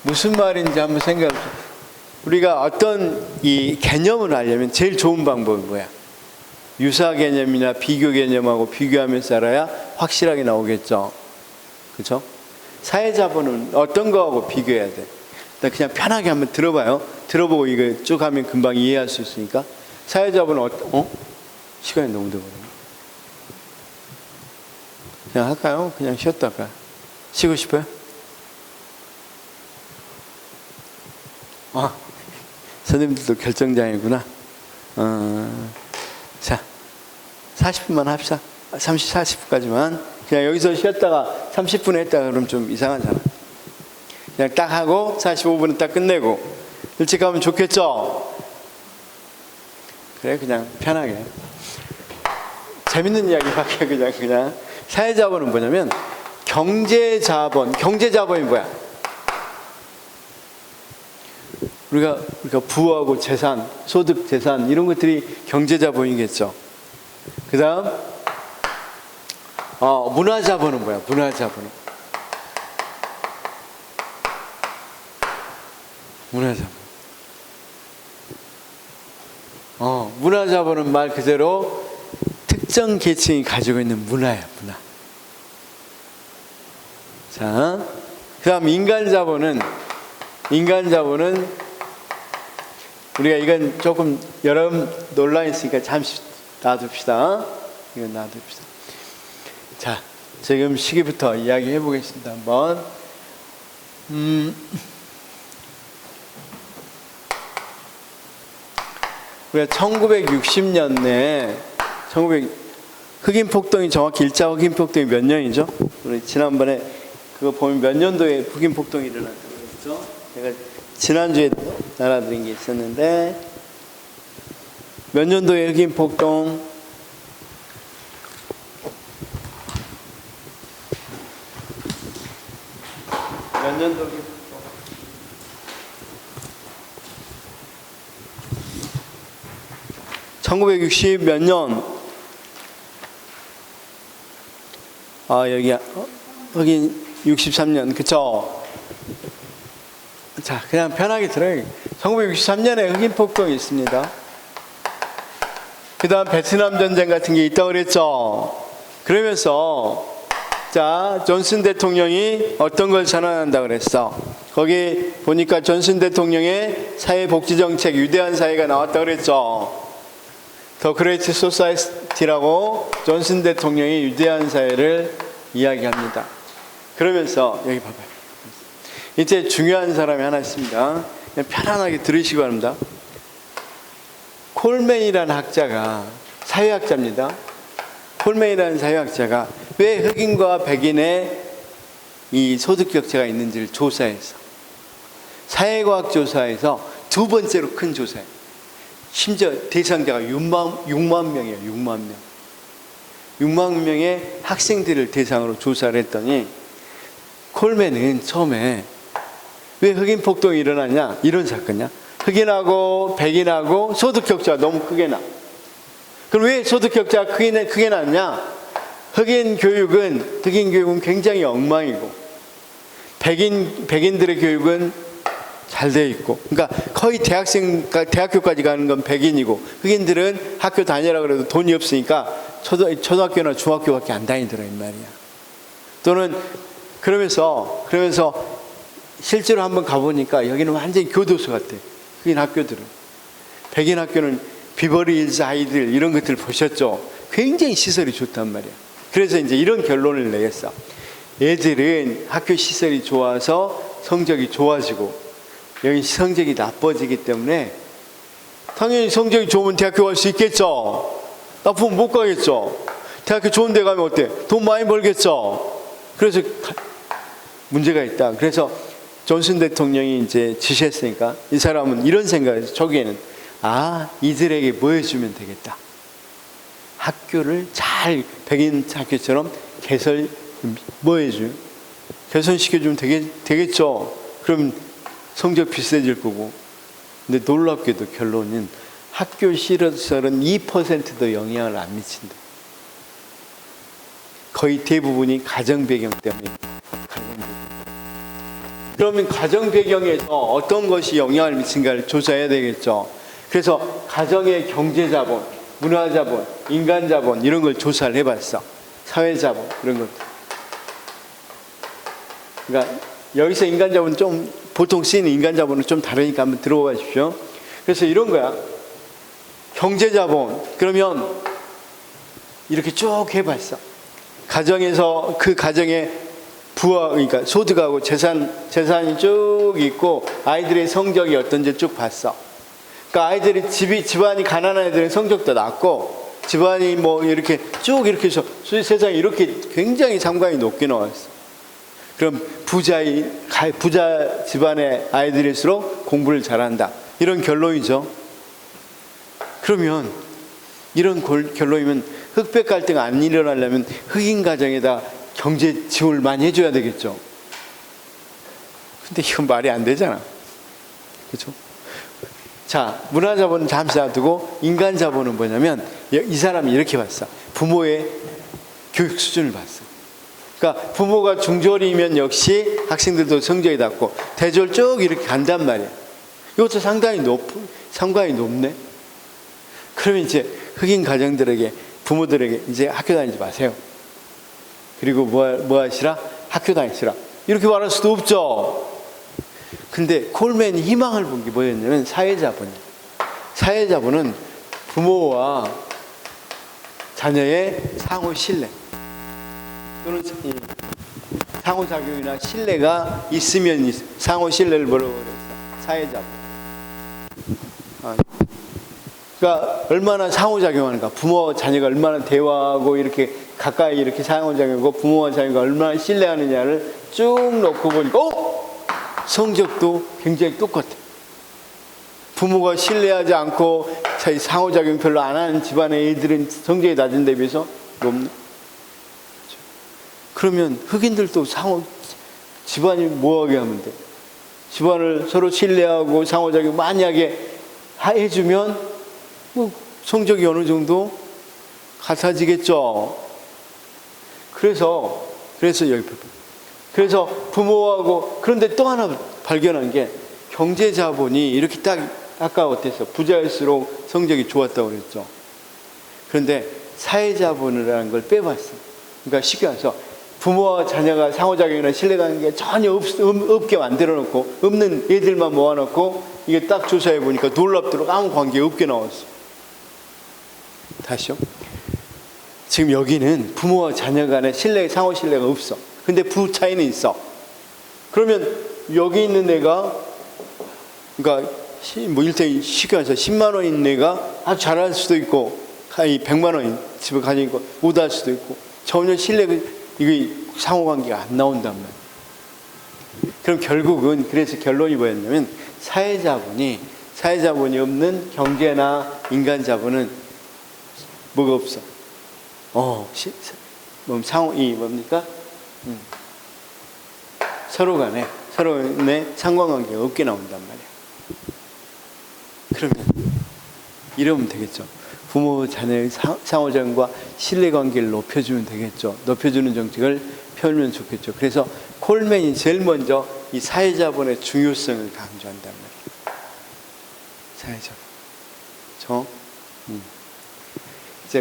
무슨 말인지 한번 생각해 보세요. 우리가 어떤 이 개념을 알려면 제일 좋은 방법은 뭐야? 유사 개념이나 비교 개념하고 비교하면서 알아야 확실하게 나오겠죠. 그렇죠? 사회자본은 어떤 거하고 비교해야 돼? 일단 그냥 편하게 한번 들어봐요. 들어보고 이거 쭉 하면 금방 이해할 수 있으니까. 사회자본은 시간이 너무 돼버리네. 그냥 할까요? 그냥 쉬었다 할까요? 쉬고 싶어요? 선생님들도 결정장애구나. 자, 40분만 합시다. 40분까지만. 그냥 여기서 쉬었다가 30분에 했다가 그러면 좀 이상하잖아. 그냥 딱 하고 45분은 딱 끝내고 일찍 가면 좋겠죠? 그래, 그냥 편하게. 재밌는 이야기밖에 그냥. 사회자본은 뭐냐면 경제자본이 뭐야? 우리가 부하고 재산, 소득, 재산 이런 것들이 경제자본이겠죠. 그 다음 문화자본은 뭐야? 문화자본은 문화자본은 말 그대로 특정 계층이 가지고 있는 문화야, 문화. 자, 그 다음 인간자본은 우리가 이건 조금 여러 논란이 있으니까 잠시 놔둡시다. 이건 놔둡시다. 자, 지금 시기부터 이야기해 보겠습니다. 한번. 우리가 1960년에 흑인 폭동이 정확히 1차 흑인 폭동이 몇 년이죠? 우리 지난번에 그거 보면 몇 년도에 흑인 폭동이 일어났다고 그랬죠? 제가 지난주에 알아드린 게 있었는데 몇 년도에 흑인 폭동? 몇 년도 흑인 폭동? 1960 몇 년? 여기 흑인 63년, 그쵸? 자, 그냥 편하게 들어요. 1963년에 흑인 폭동이 있습니다. 그 다음 베트남 전쟁 같은 게 있다고 그랬죠. 그러면서 자, 존슨 대통령이 어떤 걸 선언한다고 그랬어? 거기 보니까 존슨 대통령의 사회복지정책, 위대한 사회가 나왔다고 그랬죠. 더 그레이트 소사이티라고 존슨 대통령이 위대한 사회를 이야기합니다. 그러면서 여기 봐봐요. 이제 중요한 사람이 하나 있습니다. 그냥 편안하게 들으시기 바랍니다. 콜맨이라는 학자가, 사회학자입니다. 콜맨이라는 사회학자가 왜 흑인과 백인의 이 소득 격차가 있는지를 조사해서, 사회과학 조사에서 두 번째로 큰 조사예요. 심지어 대상자가 6만 명이에요. 6만 명. 6만 명의 학생들을 대상으로 조사를 했더니 콜맨은 처음에 왜 흑인 폭동이 일어나냐? 이런 사건이야. 흑인하고 백인하고 소득 격차가 너무 크게 나. 그럼 왜 소득 격차가 크게 났냐? 흑인 교육은 굉장히 엉망이고 백인들의 교육은 잘 돼 있고, 그러니까 거의 대학교까지 가는 건 백인이고, 흑인들은 학교 다니라 그래도 돈이 없으니까 초등학교나 중학교밖에 안 다니더라 이 말이야. 또는 그러면서 실제로 한번 가보니까 여기는 완전히 교도소 같아. 흑인 학교들은. 백인 학교는 비버리힐즈 아이들 이런 것들 보셨죠? 굉장히 시설이 좋단 말이야. 그래서 이제 이런 결론을 내겠어. 애들은 학교 시설이 좋아서 성적이 좋아지고 여기 성적이 나빠지기 때문에 당연히 성적이 좋으면 대학교 갈 수 있겠죠. 나쁘면 못 가겠죠. 대학교 좋은 데 가면 어때? 돈 많이 벌겠죠. 그래서 문제가 있다. 그래서 존슨 대통령이 이제 지시했으니까 이 사람은 이런 생각을 해서 초기에는 이들에게 뭐 해주면 되겠다. 학교를 잘 백인 학교처럼 개선시켜주면 되겠죠. 그럼 성적 비슷해질 거고. 근데 놀랍게도 결론은 학교 시설은 2%도 영향을 안 미친다. 거의 대부분이 가정 배경 때문에. 그러면 가정 배경에서 어떤 것이 영향을 미친가를 조사해야 되겠죠. 그래서 가정의 경제자본, 문화자본, 인간자본 이런 걸 조사를 해봤어. 사회자본 이런 것. 그러니까 여기서 인간자본 좀 보통 쓰이는 인간자본은 좀 다르니까 한번 들어봐 주십시오. 그래서 이런 거야. 경제자본 그러면 이렇게 쭉 해봤어. 가정에서 그 가정의 부와 그러니까 소득하고 재산이 쭉 있고 아이들의 성적이 어떤지 쭉 봤어. 그러니까 집안이 가난한 애들은 성적도 낮고 집안이 뭐 이렇게 쭉 이렇게 해서 세상에 이렇게 굉장히 상관이 높게 나왔어. 그럼 부자 집안의 아이들일수록 공부를 잘한다. 이런 결론이죠. 그러면 이런 결론이면 흑백 갈등 안 일어나려면 흑인 가정에다 경제 지원을 많이 해줘야 되겠죠. 근데 이건 말이 안 되잖아. 그렇죠? 자, 문화자본은 잠시 놔두고 인간자본은 뭐냐면 이 사람이 이렇게 봤어. 부모의 교육 수준을 봤어. 그러니까 부모가 중졸이면 역시 학생들도 성적이 낮고 대졸 쭉 이렇게 간단 말이야. 이것도 상당히 높네. 그러면 이제 흑인 가정들에게 부모들에게 이제 학교 다니지 마세요. 그리고 뭐 하시라? 학교 다니시라. 이렇게 말할 수도 없죠. 근데 콜맨이 희망을 본 게 뭐였냐면 사회자본이에요. 사회자본은 부모와 자녀의 상호 신뢰 또는 상호작용이나 신뢰가 있으면 상호 신뢰를 뭐라고 그랬어? 사회자본. 그러니까 얼마나 상호작용하는가. 부모와 자녀가 얼마나 대화하고 이렇게 가까이 이렇게 상호작용하고 부모와 자녀가 얼마나 신뢰하느냐를 쭉 놓고 보니까 성적도 굉장히 똑같아. 부모가 신뢰하지 않고 상호작용 별로 안 하는 집안의 애들은 성적이 낮은 데 비해서 높네. 그러면 흑인들도 집안이 뭐하게 하면 돼? 집안을 서로 신뢰하고 상호작용 많이 하게 해주면 뭐 성적이 어느 정도 같아지겠죠. 그래서 여기 그래서 부모하고 그런데 또 하나 발견한 게 경제자본이 이렇게 딱 아까 어땠어? 부자일수록 성적이 좋았다고 그랬죠. 그런데 사회자본이라는 걸 빼봤어. 그러니까 쉽게 말해서 부모와 자녀가 상호작용이나 신뢰관계가 전혀 없게 만들어놓고 없는 애들만 모아놓고 이게 딱 조사해 보니까 놀랍도록 아무 관계 없게 나왔어. 다시요. 지금 여기는 부모와 자녀 간의 상호 신뢰가 없어. 근데 부 차이는 있어. 그러면 여기 있는 애가 그러니까 뭐 일단 쉽게 말해서 10만 원인 애가 아주 잘할 수도 있고 100만 원인 집에 가지고 못할 수도 있고 전혀 신뢰가 이게 상호관계가 안 나온단 말이에요. 그럼 결국은 그래서 결론이 뭐였냐면 사회자본이 없는 경제나 인간자본은 뭐가 없어. 뭡니까? 서로 간에 상관관계가 없게 나온단 말이에요. 그러면 이러면 되겠죠. 부모 자녀의 상호작용과 신뢰관계를 높여주면 되겠죠. 높여주는 정책을 펴면 좋겠죠. 그래서 콜맨이 제일 먼저 이 사회자본의 중요성을 강조한단 말이에요. 사회자본. 이제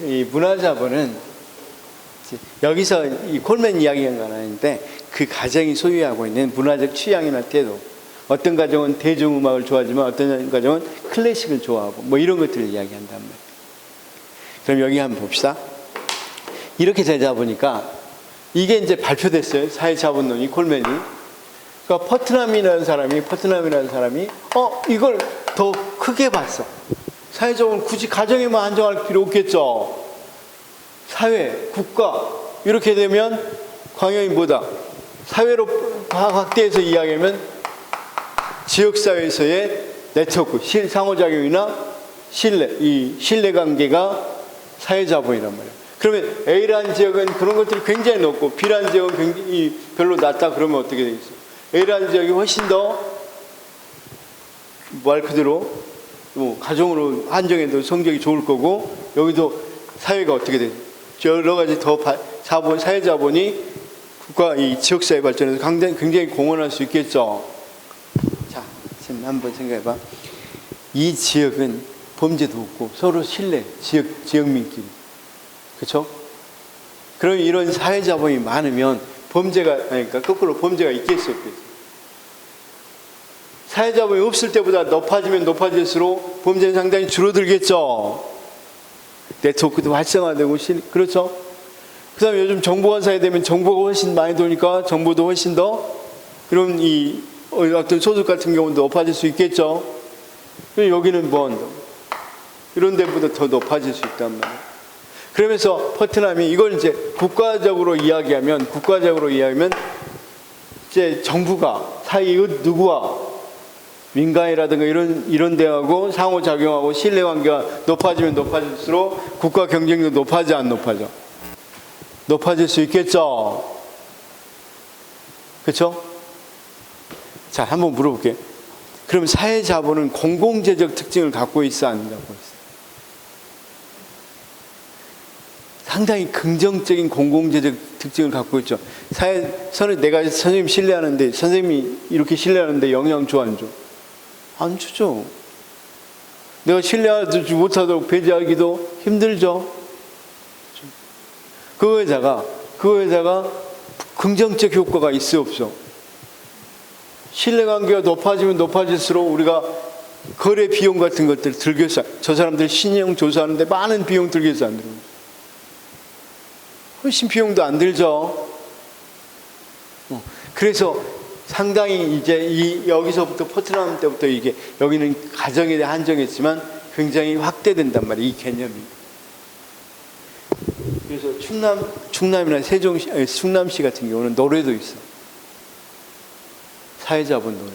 이 문화자본은 여기서 이 콜맨 이야기한 건 아닌데 그 가정이 소유하고 있는 문화적 취향이나 태도. 어떤 가정은 대중음악을 좋아하지만 어떤 가정은 클래식을 좋아하고 뭐 이런 것들을 이야기한단 말이에요. 그럼 여기 한번 봅시다. 이렇게 되다 보니까 이게 이제 발표됐어요. 사회자본론이 콜맨이. 그러니까 퍼트남이라는 사람이 이걸 더 크게 봤어. 사회자본 굳이 가정에만 한정할 필요 없겠죠. 사회, 국가 이렇게 되면 광영이 뭐다? 사회로 확대해서 이야기하면 지역사회에서의 네트워크, 상호작용이나 이 신뢰관계가 사회자본이란 말이에요. 그러면 A라는 지역은 그런 것들이 굉장히 높고 B라는 지역은 굉장히 별로 낮다 그러면 어떻게 되겠어요? A라는 지역이 훨씬 더 말 그대로 가정으로 한정해도 성적이 좋을 거고 여기도 사회가 어떻게 되죠? 여러 가지 더 사회자본이 국가 이 지역사회 발전에서 굉장히 공헌할 수 있겠죠. 자, 지금 한번 생각해봐. 이 지역은 범죄도 없고 서로 신뢰, 지역민끼리. 그렇죠? 그럼 이런 사회자본이 많으면 그러니까 거꾸로 범죄가 있겠어, 없겠어? 사회자본이 없을 때보다 높아지면 높아질수록 범죄는 상당히 줄어들겠죠. 네트워크도 활성화되고, 그렇죠? 그 다음에 요즘 정보화 사회 되면 정보가 훨씬 많이 도니까 정보도 훨씬 더, 그럼 어떤 소득 같은 경우도 높아질 수 있겠죠. 여기는 이런 데보다 더 높아질 수 있단 말이에요. 그러면서 퍼트남이 이걸 이제 국가적으로 이야기하면 이제 정부가 누구와 민간이라든가 이런 데하고 상호작용하고 신뢰관계가 높아지면 높아질수록 국가 경쟁도 높아져 안 높아져? 높아질 수 있겠죠. 그렇죠? 자, 한번 물어볼게요. 그럼 사회자본은 공공재적 특징을 갖고 있어 안 갖고 있어? 상당히 긍정적인 공공재적 특징을 갖고 있죠. 내가 선생님 신뢰하는데 선생님이 이렇게 신뢰하는데 영향 줘 안 줘? 안 주죠. 내가 신뢰하지 못하도록 배제하기도 힘들죠. 그 회사가 긍정적 효과가 있어 없어? 신뢰관계가 높아지면 높아질수록 우리가 거래 비용 같은 것들 들겠어. 저 사람들 신용 조사하는데 많은 비용 들겠어 안 들어요? 훨씬 비용도 안 들죠. 그래서 상당히 이제 여기서부터 포트남 때부터 이게 여기는 가정에 대해 한정했지만 굉장히 확대된단 말이에요. 이 개념이. 그래서 충남이나 충남시 같은 경우는 노래도 있어. 사회자본 노래.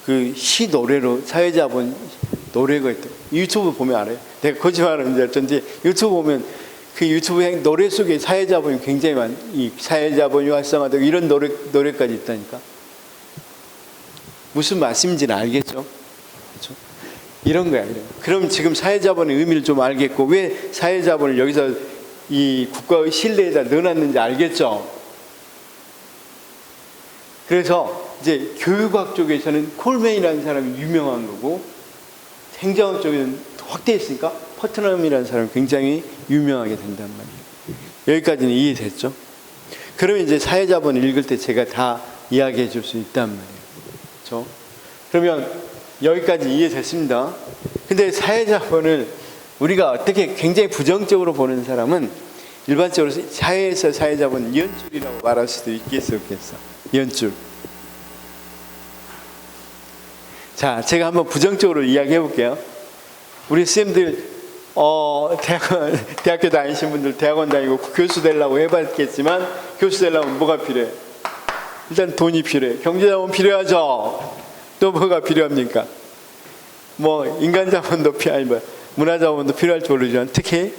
그 시 노래로 사회자본 노래가 있다. 유튜브 보면 알아요. 내가 거짓말하는 줄 알았는데 유튜브 보면 그 유튜브 노래 속에 사회자본이 굉장히 이 사회자본이 활성화되고 이런 노래까지 있다니까. 무슨 말씀인지는 알겠죠? 그렇죠? 이런 거야. 그럼 지금 사회자본의 의미를 좀 알겠고 왜 사회자본을 여기서 이 국가의 신뢰에다 넣어놨는지 알겠죠? 그래서 이제 교육학 쪽에서는 콜맨이라는 사람이 유명한 거고 행정학 쪽에는 확대했으니까 퍼트넘이라는 사람이 굉장히 유명하게 된단 말이에요. 여기까지는 이해됐죠? 그러면 이제 사회자본을 읽을 때 제가 다 이야기해 줄 수 있단 말이에요. 그렇죠? 그러면 여기까지 이해됐습니다. 근데 사회자본을 우리가 어떻게 굉장히 부정적으로 보는 사람은 일반적으로 사회에서 사회자본 연줄이라고 말할 수도 있겠어 없겠어? 연줄. 자, 제가 한번 부정적으로 이야기해 볼게요. 우리 쌤들 대학교 다니신 분들 대학원 다니고 교수 되려고 해봤겠지만 교수 되려면 뭐가 필요해? 일단 돈이 필요해. 경제자본 필요하죠. 또 뭐가 필요합니까? 뭐 인간자본도 필요해, 문화자본도 필요할지 모르지만 특히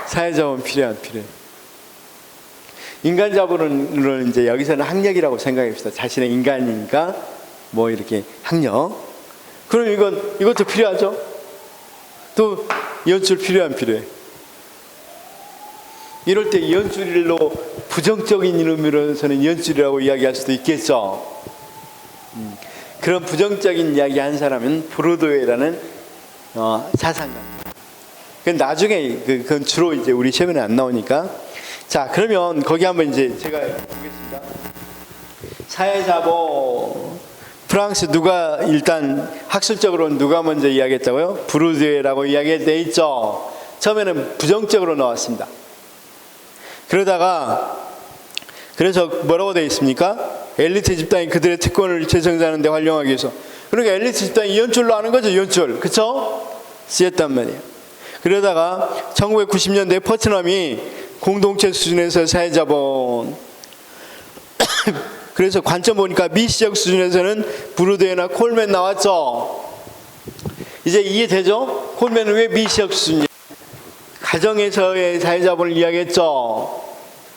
사회자본 필요해. 인간자본은 이제 여기서는 학력이라고 생각합시다. 자신의 인간이니까 뭐 이렇게 학력. 그럼 이것도 필요하죠. 또 연출 필요해 안 필요해? 이럴 때 연줄로 부정적인 의미로서는 연줄이라고 이야기할 수도 있겠죠. 그런 부정적인 이야기 한 사람은 브로드웨이라는 사상가입니다. 나중에 그건 주로 이제 우리 시험에는 안 나오니까. 자, 그러면 거기 한번 이제 제가 보겠습니다. 사회자본 프랑스 누가 일단 학술적으로는 누가 먼저 이야기했다고요? 브루드웨라고 이야기돼 있죠. 처음에는 부정적으로 나왔습니다. 그래서 뭐라고 되어 있습니까? 엘리트 집단이 그들의 특권을 재생산하는 데 활용하기 위해서. 그러니까 엘리트 집단이 연출로 하는 거죠. 연출. 그쵸? 쓰였단 말이에요. 그러다가 1990년대 퍼트넘이 공동체 수준에서 사회자본 그래서 관점 보니까 미시적 수준에서는 브루드웨나 콜맨 나왔죠. 이제 이해되죠? 콜맨은 왜 미시적 수준이에요? 가정에서의 사회자본을 이야기했죠.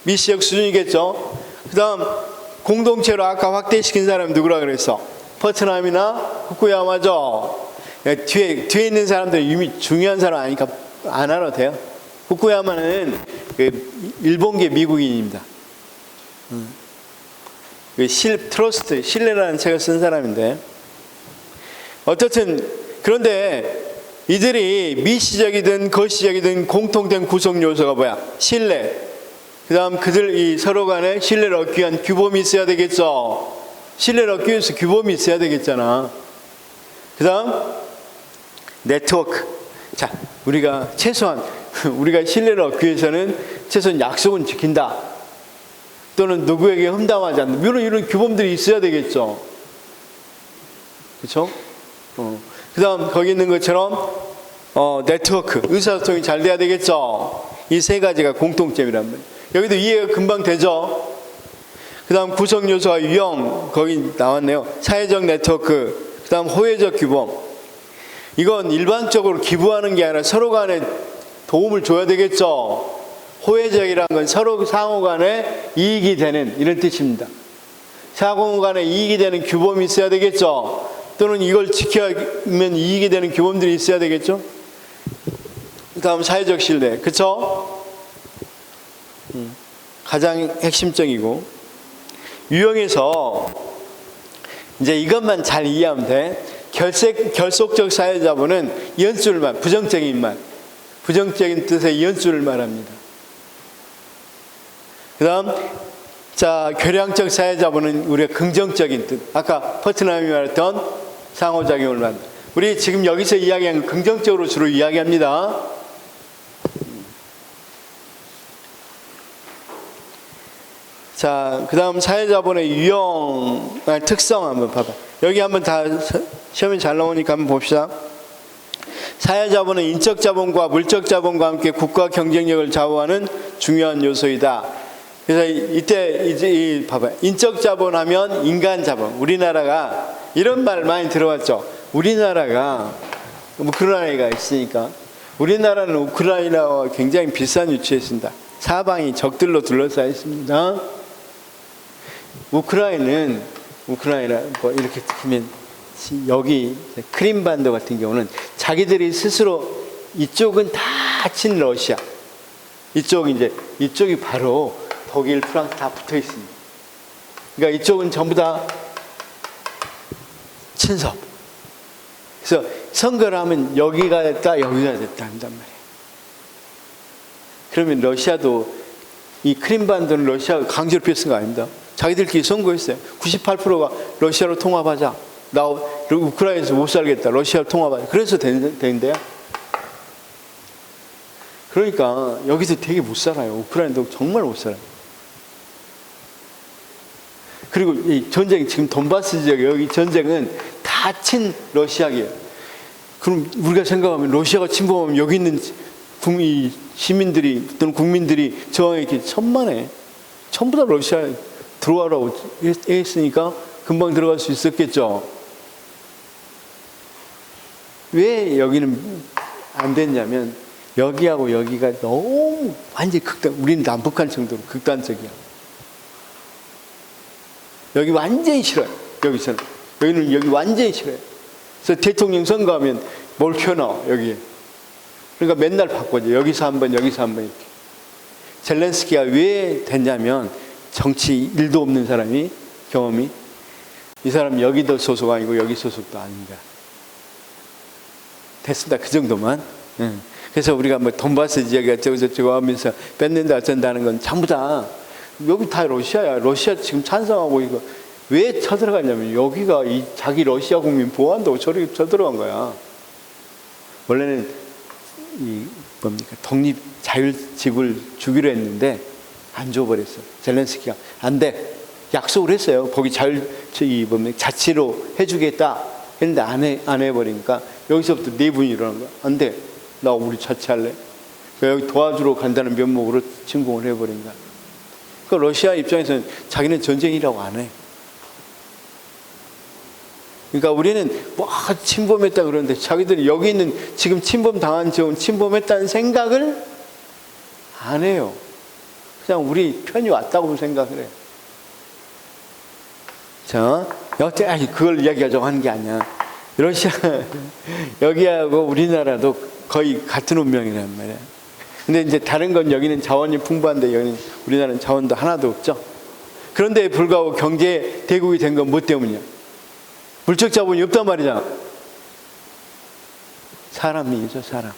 미시적 수준이겠죠. 그 다음 공동체로 아까 확대시킨 사람이 누구라 그랬어? 퍼트넘이나 후쿠야마죠. 뒤에 있는 사람들 중요한 사람 아니까 안 알아도 돼요. 후쿠야마는 일본계 미국인입니다. 트러스트, 신뢰라는 책을 쓴 사람인데 어쨌든 그런데 이들이 미시적이든 거시적이든 공통된 구성 요소가 뭐야? 신뢰. 그 다음 이 서로 간에 신뢰를 얻기 위한 규범이 있어야 되겠죠. 신뢰를 얻기 위해서 규범이 있어야 되겠잖아. 그 다음 네트워크. 자, 우리가 신뢰를 얻기 위해서는 최소한 약속은 지킨다. 또는 누구에게 험담하지 않는다. 이런 규범들이 있어야 되겠죠. 그렇죠? 그 다음 거기 있는 것처럼 네트워크, 의사소통이 잘 돼야 되겠죠. 이 세 가지가 공통점이란 말이에요. 여기도 이해가 금방 되죠. 그 다음 구성요소와 유형 거기 나왔네요. 사회적 네트워크, 그 다음 호혜적 규범. 이건 일반적으로 기부하는 게 아니라 서로 간에 도움을 줘야 되겠죠. 호혜적이라는 건 서로 상호 간에 이익이 되는 이런 뜻입니다. 상호 간에 이익이 되는 규범이 있어야 되겠죠. 또는 이걸 지켜야면 이익이 되는 규범들이 있어야 되겠죠. 그 다음 사회적 신뢰. 그쵸? 가장 핵심적이고, 유형에서 이제 이것만 잘 이해하면 돼. 결속적 사회자본은 이연줄만, 부정적인 뜻의 이연줄을 말합니다. 그 다음, 자, 교량적 사회자본은 우리가 긍정적인 뜻. 아까 퍼트남이 말했던 상호작용을 말합니다. 우리 지금 여기서 이야기하는 긍정적으로 주로 이야기합니다. 자, 그 다음 사회자본의 유형, 특성 한번 봐봐. 여기 한번 다 시험이 잘 나오니까 한번 봅시다. 사회자본은 인적자본과 물적자본과 함께 국가 경쟁력을 좌우하는 중요한 요소이다. 그래서 이때 봐봐요. 인적자본 하면 인간자본. 우리나라가 이런 말 많이 들어봤죠. 우리나라가 우크라이나가 있으니까 우리나라는 우크라이나와 굉장히 비싼 위치에 있습니다. 사방이 적들로 둘러싸여 있습니다. 우크라이나 뭐 이렇게 보면 여기 크림반도 같은 경우는 자기들이 스스로 이쪽은 다 친러시아, 이쪽이 바로 독일, 프랑스 다 붙어 있습니다. 그러니까 이쪽은 전부 다 친서. 그래서 선거를 하면 여기가 됐다, 여기가 됐다 한단 말이에요. 그러면 러시아도 이 크림반도는 러시아가 강제로 뺏은 거 아닙니다. 자기들끼리 선거했어요. 98%가 러시아로 통합하자. 나 우크라이나에서 못 살겠다. 러시아로 통합하자. 그래서 된대요. 그러니까 여기서 되게 못 살아요. 우크라이나도 정말 못 살아요. 그리고 이 전쟁, 지금 돈바스 지역 여기 전쟁은 다 친 러시아계예요. 그럼 우리가 생각하면 러시아가 침범하면 여기 있는 시민들이 또는 국민들이 저항했기 천만에 전부 다 러시아에 들어와라고 했으니까 금방 들어갈 수 있었겠죠. 왜 여기는 안 됐냐면 여기하고 여기가 너무 완전히 우리는 남북한 정도로 극단적이야. 여기 완전히 싫어요. 여기는 여기 완전히 싫어요. 그래서 대통령 선거하면 뭘 켜놔 여기에. 그러니까 맨날 바꿔줘. 여기서 한 번, 여기서 한 번 이렇게. 젤렌스키가 왜 됐냐면 정치 일도 없는 사람이 경험이 이 사람 여기도 소속 아니고 여기 소속도 아닌가. 됐습니다. 그 정도만. 그래서 우리가 뭐 돈바스 지역이 저거 하면서 뺏는다 어쩐다는 건 전부 다 여기 다 러시아야. 러시아 지금 찬성하고 이거 왜 쳐들어갔냐면 여기가 이 자기 러시아 국민 보호한다고 저렇게 쳐들어간 거야. 원래는 이 뭡니까 독립 자율지구를 주기로 했는데 안 줘버렸어. 젤렌스키가 안 돼. 약속을 했어요. 거기 자치로 해주겠다 했는데 안 해버리니까 여기서부터 내분이 일어난 거야. 안 돼. 나 우리 자치할래. 여기 도와주러 간다는 면목으로 침공을 해버린 거야. 그러니까 러시아 입장에서는 자기는 전쟁이라고 안 해. 그러니까 우리는 뭐 침범했다 그러는데 자기들이 여기 있는 지금 침범당한 지역은 침범했다는 생각을 안 해요. 그냥 우리 편이 왔다고 생각을 해요. 자, 그걸 이야기하자고 하는 게 아니야. 러시아 여기하고 우리나라도 거의 같은 운명이란 말이야. 근데 이제 다른 건 여기는 자원이 풍부한데 여기는 우리나라는 자원도 하나도 없죠. 그런데 불구하고 경제 대국이 된 건 뭐 때문이야? 물적 자본이 없단 말이잖아. 사람이죠, 사람.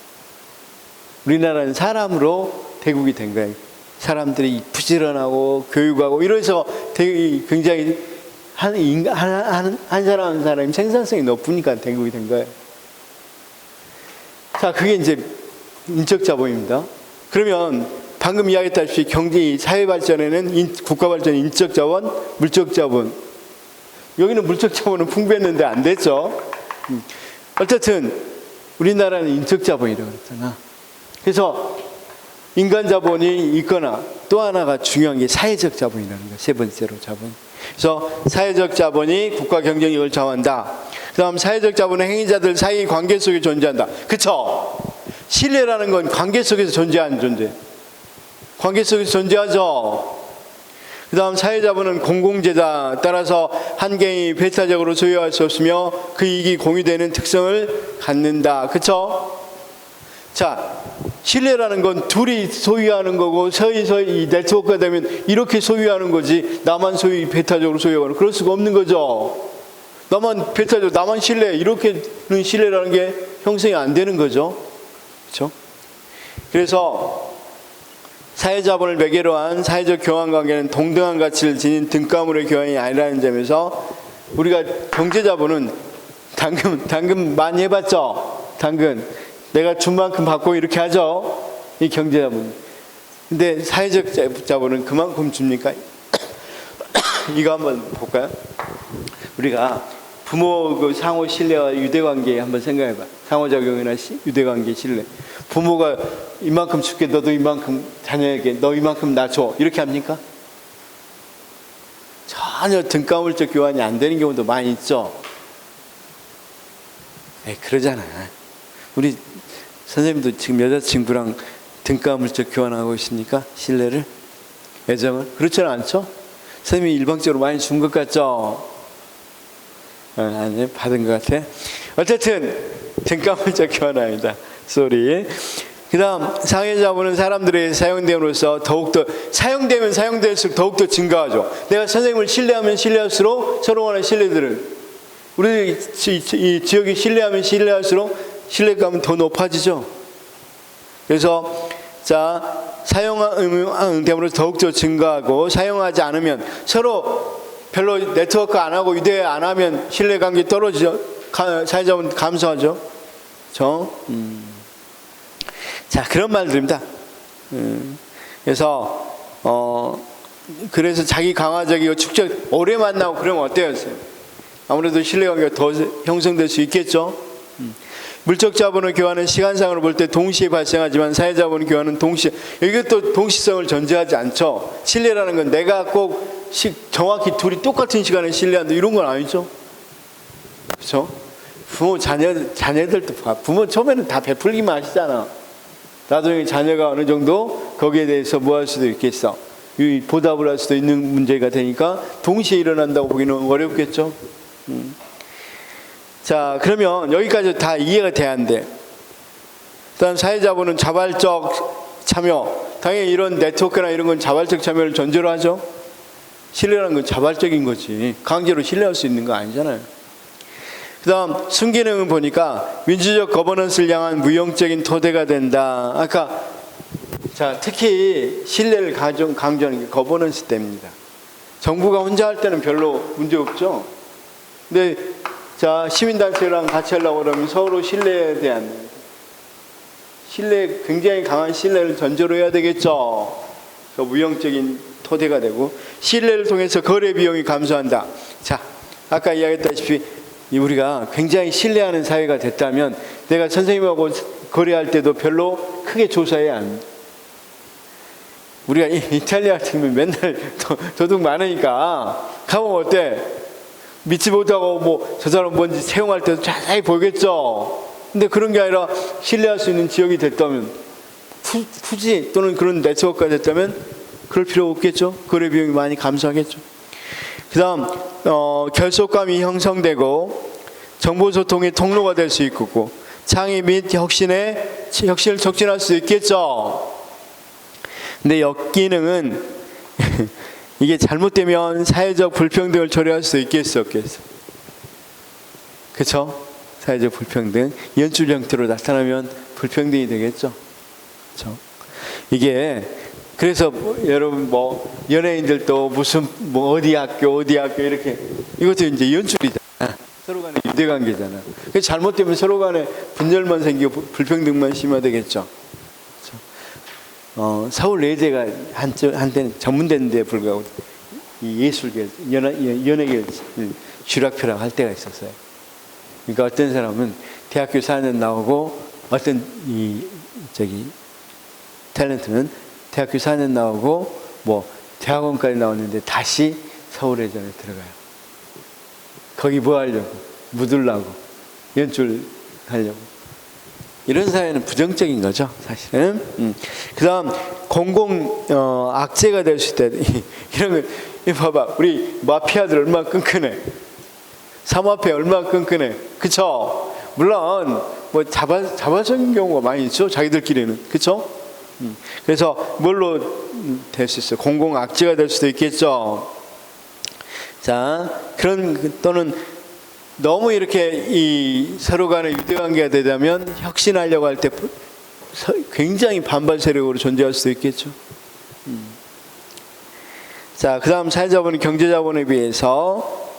우리나라는 사람으로 대국이 된 거예요. 사람들이 부지런하고 교육하고 이래서 굉장히 한 사람 한 사람이 생산성이 높으니까 대국이 된 거예요. 자, 그게 이제 인적 자본입니다. 그러면 방금 이야기했다시피 경제, 사회 발전에는 국가 발전, 인적 자본, 물적 자본. 여기는 물적 자본은 풍부했는데 안 됐죠. 어쨌든 우리나라는 인적 자본이라고 그랬잖아. 그래서 인간 자본이 있거나 또 하나가 중요한 게 사회적 자본이라는 거야. 세 번째로 자본. 그래서 사회적 자본이 국가 경쟁력을 좌우한다. 그다음 사회적 자본은 행위자들 사이 관계 속에 존재한다. 그쵸? 신뢰라는 건 관계 속에서 존재하는 존재. 관계 속에서 존재하죠. 그 다음 사회자본은 공공재다. 따라서 한 개인이 배타적으로 소유할 수 없으며 그 이익이 공유되는 특성을 갖는다. 그쵸? 자, 신뢰라는 건 둘이 소유하는 거고 서서히 네트워크가 되면 이렇게 소유하는 거지, 나만 배타적으로 소유하는, 그럴 수가 없는 거죠. 나만 배타적으로, 나만 신뢰, 이렇게는 신뢰라는 게 형성이 안 되는 거죠. 그렇죠? 그래서 사회자본을 매개로 한 사회적 교환관계는 동등한 가치를 지닌 등가물의 교환이 아니라는 점에서 우리가 경제자본은 당근 많이 해봤죠? 당근 내가 준 만큼 받고 이렇게 하죠? 이 경제자본. 근데 사회적 자본은 그만큼 줍니까? 이거 한번 볼까요? 우리가 부모 그 상호 신뢰와 유대관계 한번 생각해봐. 상호작용이나 유대관계 신뢰. 부모가 이만큼 줄게, 너도 이만큼 자녀에게, 너 이만큼 나 줘, 이렇게 합니까? 전혀 등가물적 교환이 안 되는 경우도 많이 있죠. 그러잖아. 우리 선생님도 지금 여자친구랑 등가물적 교환하고 있습니까? 신뢰를? 애정을? 그렇지는 않죠? 선생님이 일방적으로 많이 준 것 같죠? 아니, 받은 것 같아. 어쨌든 등가물적 교환 아니다. 쏘리. 그 다음 사회자본은 사람들에게 사용됨으로써 더욱더 사용되면 사용될수록 더욱더 증가하죠. 내가 선생님을 신뢰하면 신뢰할수록 서로 간의 신뢰들은, 우리 이 지역이 신뢰하면 신뢰할수록 신뢰감은 더 높아지죠. 그래서 자, 사용됨으로 더욱더 증가하고, 사용하지 않으면 서로 별로 네트워크 안 하고 유대 안 하면 신뢰관계 떨어지죠. 사회자본 감소하죠. 자, 그런 말들입니다. 그래서 자기 강화적이고 축적 오래 만나고 그러면 어때요? 아무래도 신뢰관계가 더 형성될 수 있겠죠. 물적 자본의 교환은 시간상으로 볼 때 동시에 발생하지만 사회자본의 교환은 동시에, 이것도 동시성을 전제하지 않죠. 신뢰라는 건 내가 꼭 정확히 둘이 똑같은 시간에 신뢰한다 이런 건 아니죠. 그렇죠? 부모 자녀들도 부모 처음에는 다 베풀기만 하시잖아. 나중에 자녀가 어느 정도 거기에 대해서 뭐 할 수도 있겠어, 보답을 할 수도 있는 문제가 되니까 동시에 일어난다고 보기는 어렵겠죠. 자, 그러면 여기까지 다 이해가 돼야 한대. 일단 사회자본은 자발적 참여, 당연히 이런 네트워크나 이런 건 자발적 참여를 전제로 하죠. 신뢰라는 건 자발적인 거지, 강제로 신뢰할 수 있는 거 아니잖아요. 그 다음 순기능은 보니까 민주적 거버넌스를 향한 무형적인 토대가 된다. 아까 자, 특히 신뢰를 강조하는 게 거버넌스 때입니다. 정부가 혼자 할 때는 별로 문제 없죠. 근데 자, 시민단체랑 같이 하려고 그러면 서로 신뢰에 대한 굉장히 강한 신뢰를 전제로 해야 되겠죠. 그 무형적인 토대가 되고, 신뢰를 통해서 거래 비용이 감소한다. 자, 아까 이야기했다시피 우리가 굉장히 신뢰하는 사회가 됐다면 내가 선생님하고 거래할 때도 별로 크게 조사해야 합니다. 우리가 이탈리아 같으면 맨날 도둑 많으니까 가면 어때? 믿지 못하고 뭐 저 사람 뭔지 채용할 때도 자세히 보겠죠. 근데 그런 게 아니라 신뢰할 수 있는 지역이 됐다면, 굳이 또는 그런 네트워크가 됐다면 그럴 필요 없겠죠. 거래 비용이 많이 감소하겠죠. 그 다음 결속감이 형성되고 정보소통의 통로가 될 수 있고, 창의 및 혁신을 촉진할 수 있겠죠. 근데 역기능은 이게 잘못되면 사회적 불평등을 초래할 수 있겠어, 없겠어? 그렇죠? 사회적 불평등, 연출 형태로 나타나면 불평등이 되겠죠. 그렇죠? 이게 그래서 여러분 뭐 연예인들도 무슨 뭐 어디 학교 이렇게, 이것도 이제 연출이잖아. 서로 간의 유대관계잖아. 그래서 잘못되면 서로 간에 분열만 생기고 불평등만 심화되겠죠. 그렇죠? 서울 예대가 한때는 전문대인데 불구하고 이 예술계, 연예계 쥐락펴락 할 때가 있었어요. 그러니까 어떤 사람은 대학교 4년 나오고, 어떤 탤런트는 대학교 4년 나오고 뭐 대학원까지 나왔는데 다시 서울예전에 들어가요. 거기 뭐 하려고? 묻으려고, 연출하려고. 이런 사회는 부정적인 거죠, 사실은. 그 다음 공공 악재가 될 수 있다. 이런 거, 이 봐봐, 우리 마피아들 얼마나 끈끈해. 사마피아 얼마나 끈끈해. 그쵸? 물론 뭐 자발적인 경우가 많이 있죠. 자기들끼리는. 그쵸? 그래서 뭘로 될 수 있어요? 공공 악재가 될 수도 있겠죠. 자, 그런 또는 너무 이렇게 이 서로 간에 유대관계가 되자면 혁신하려고 할 때 굉장히 반발 세력으로 존재할 수도 있겠죠. 자, 그 다음 사회자본은 경제자본에 비해서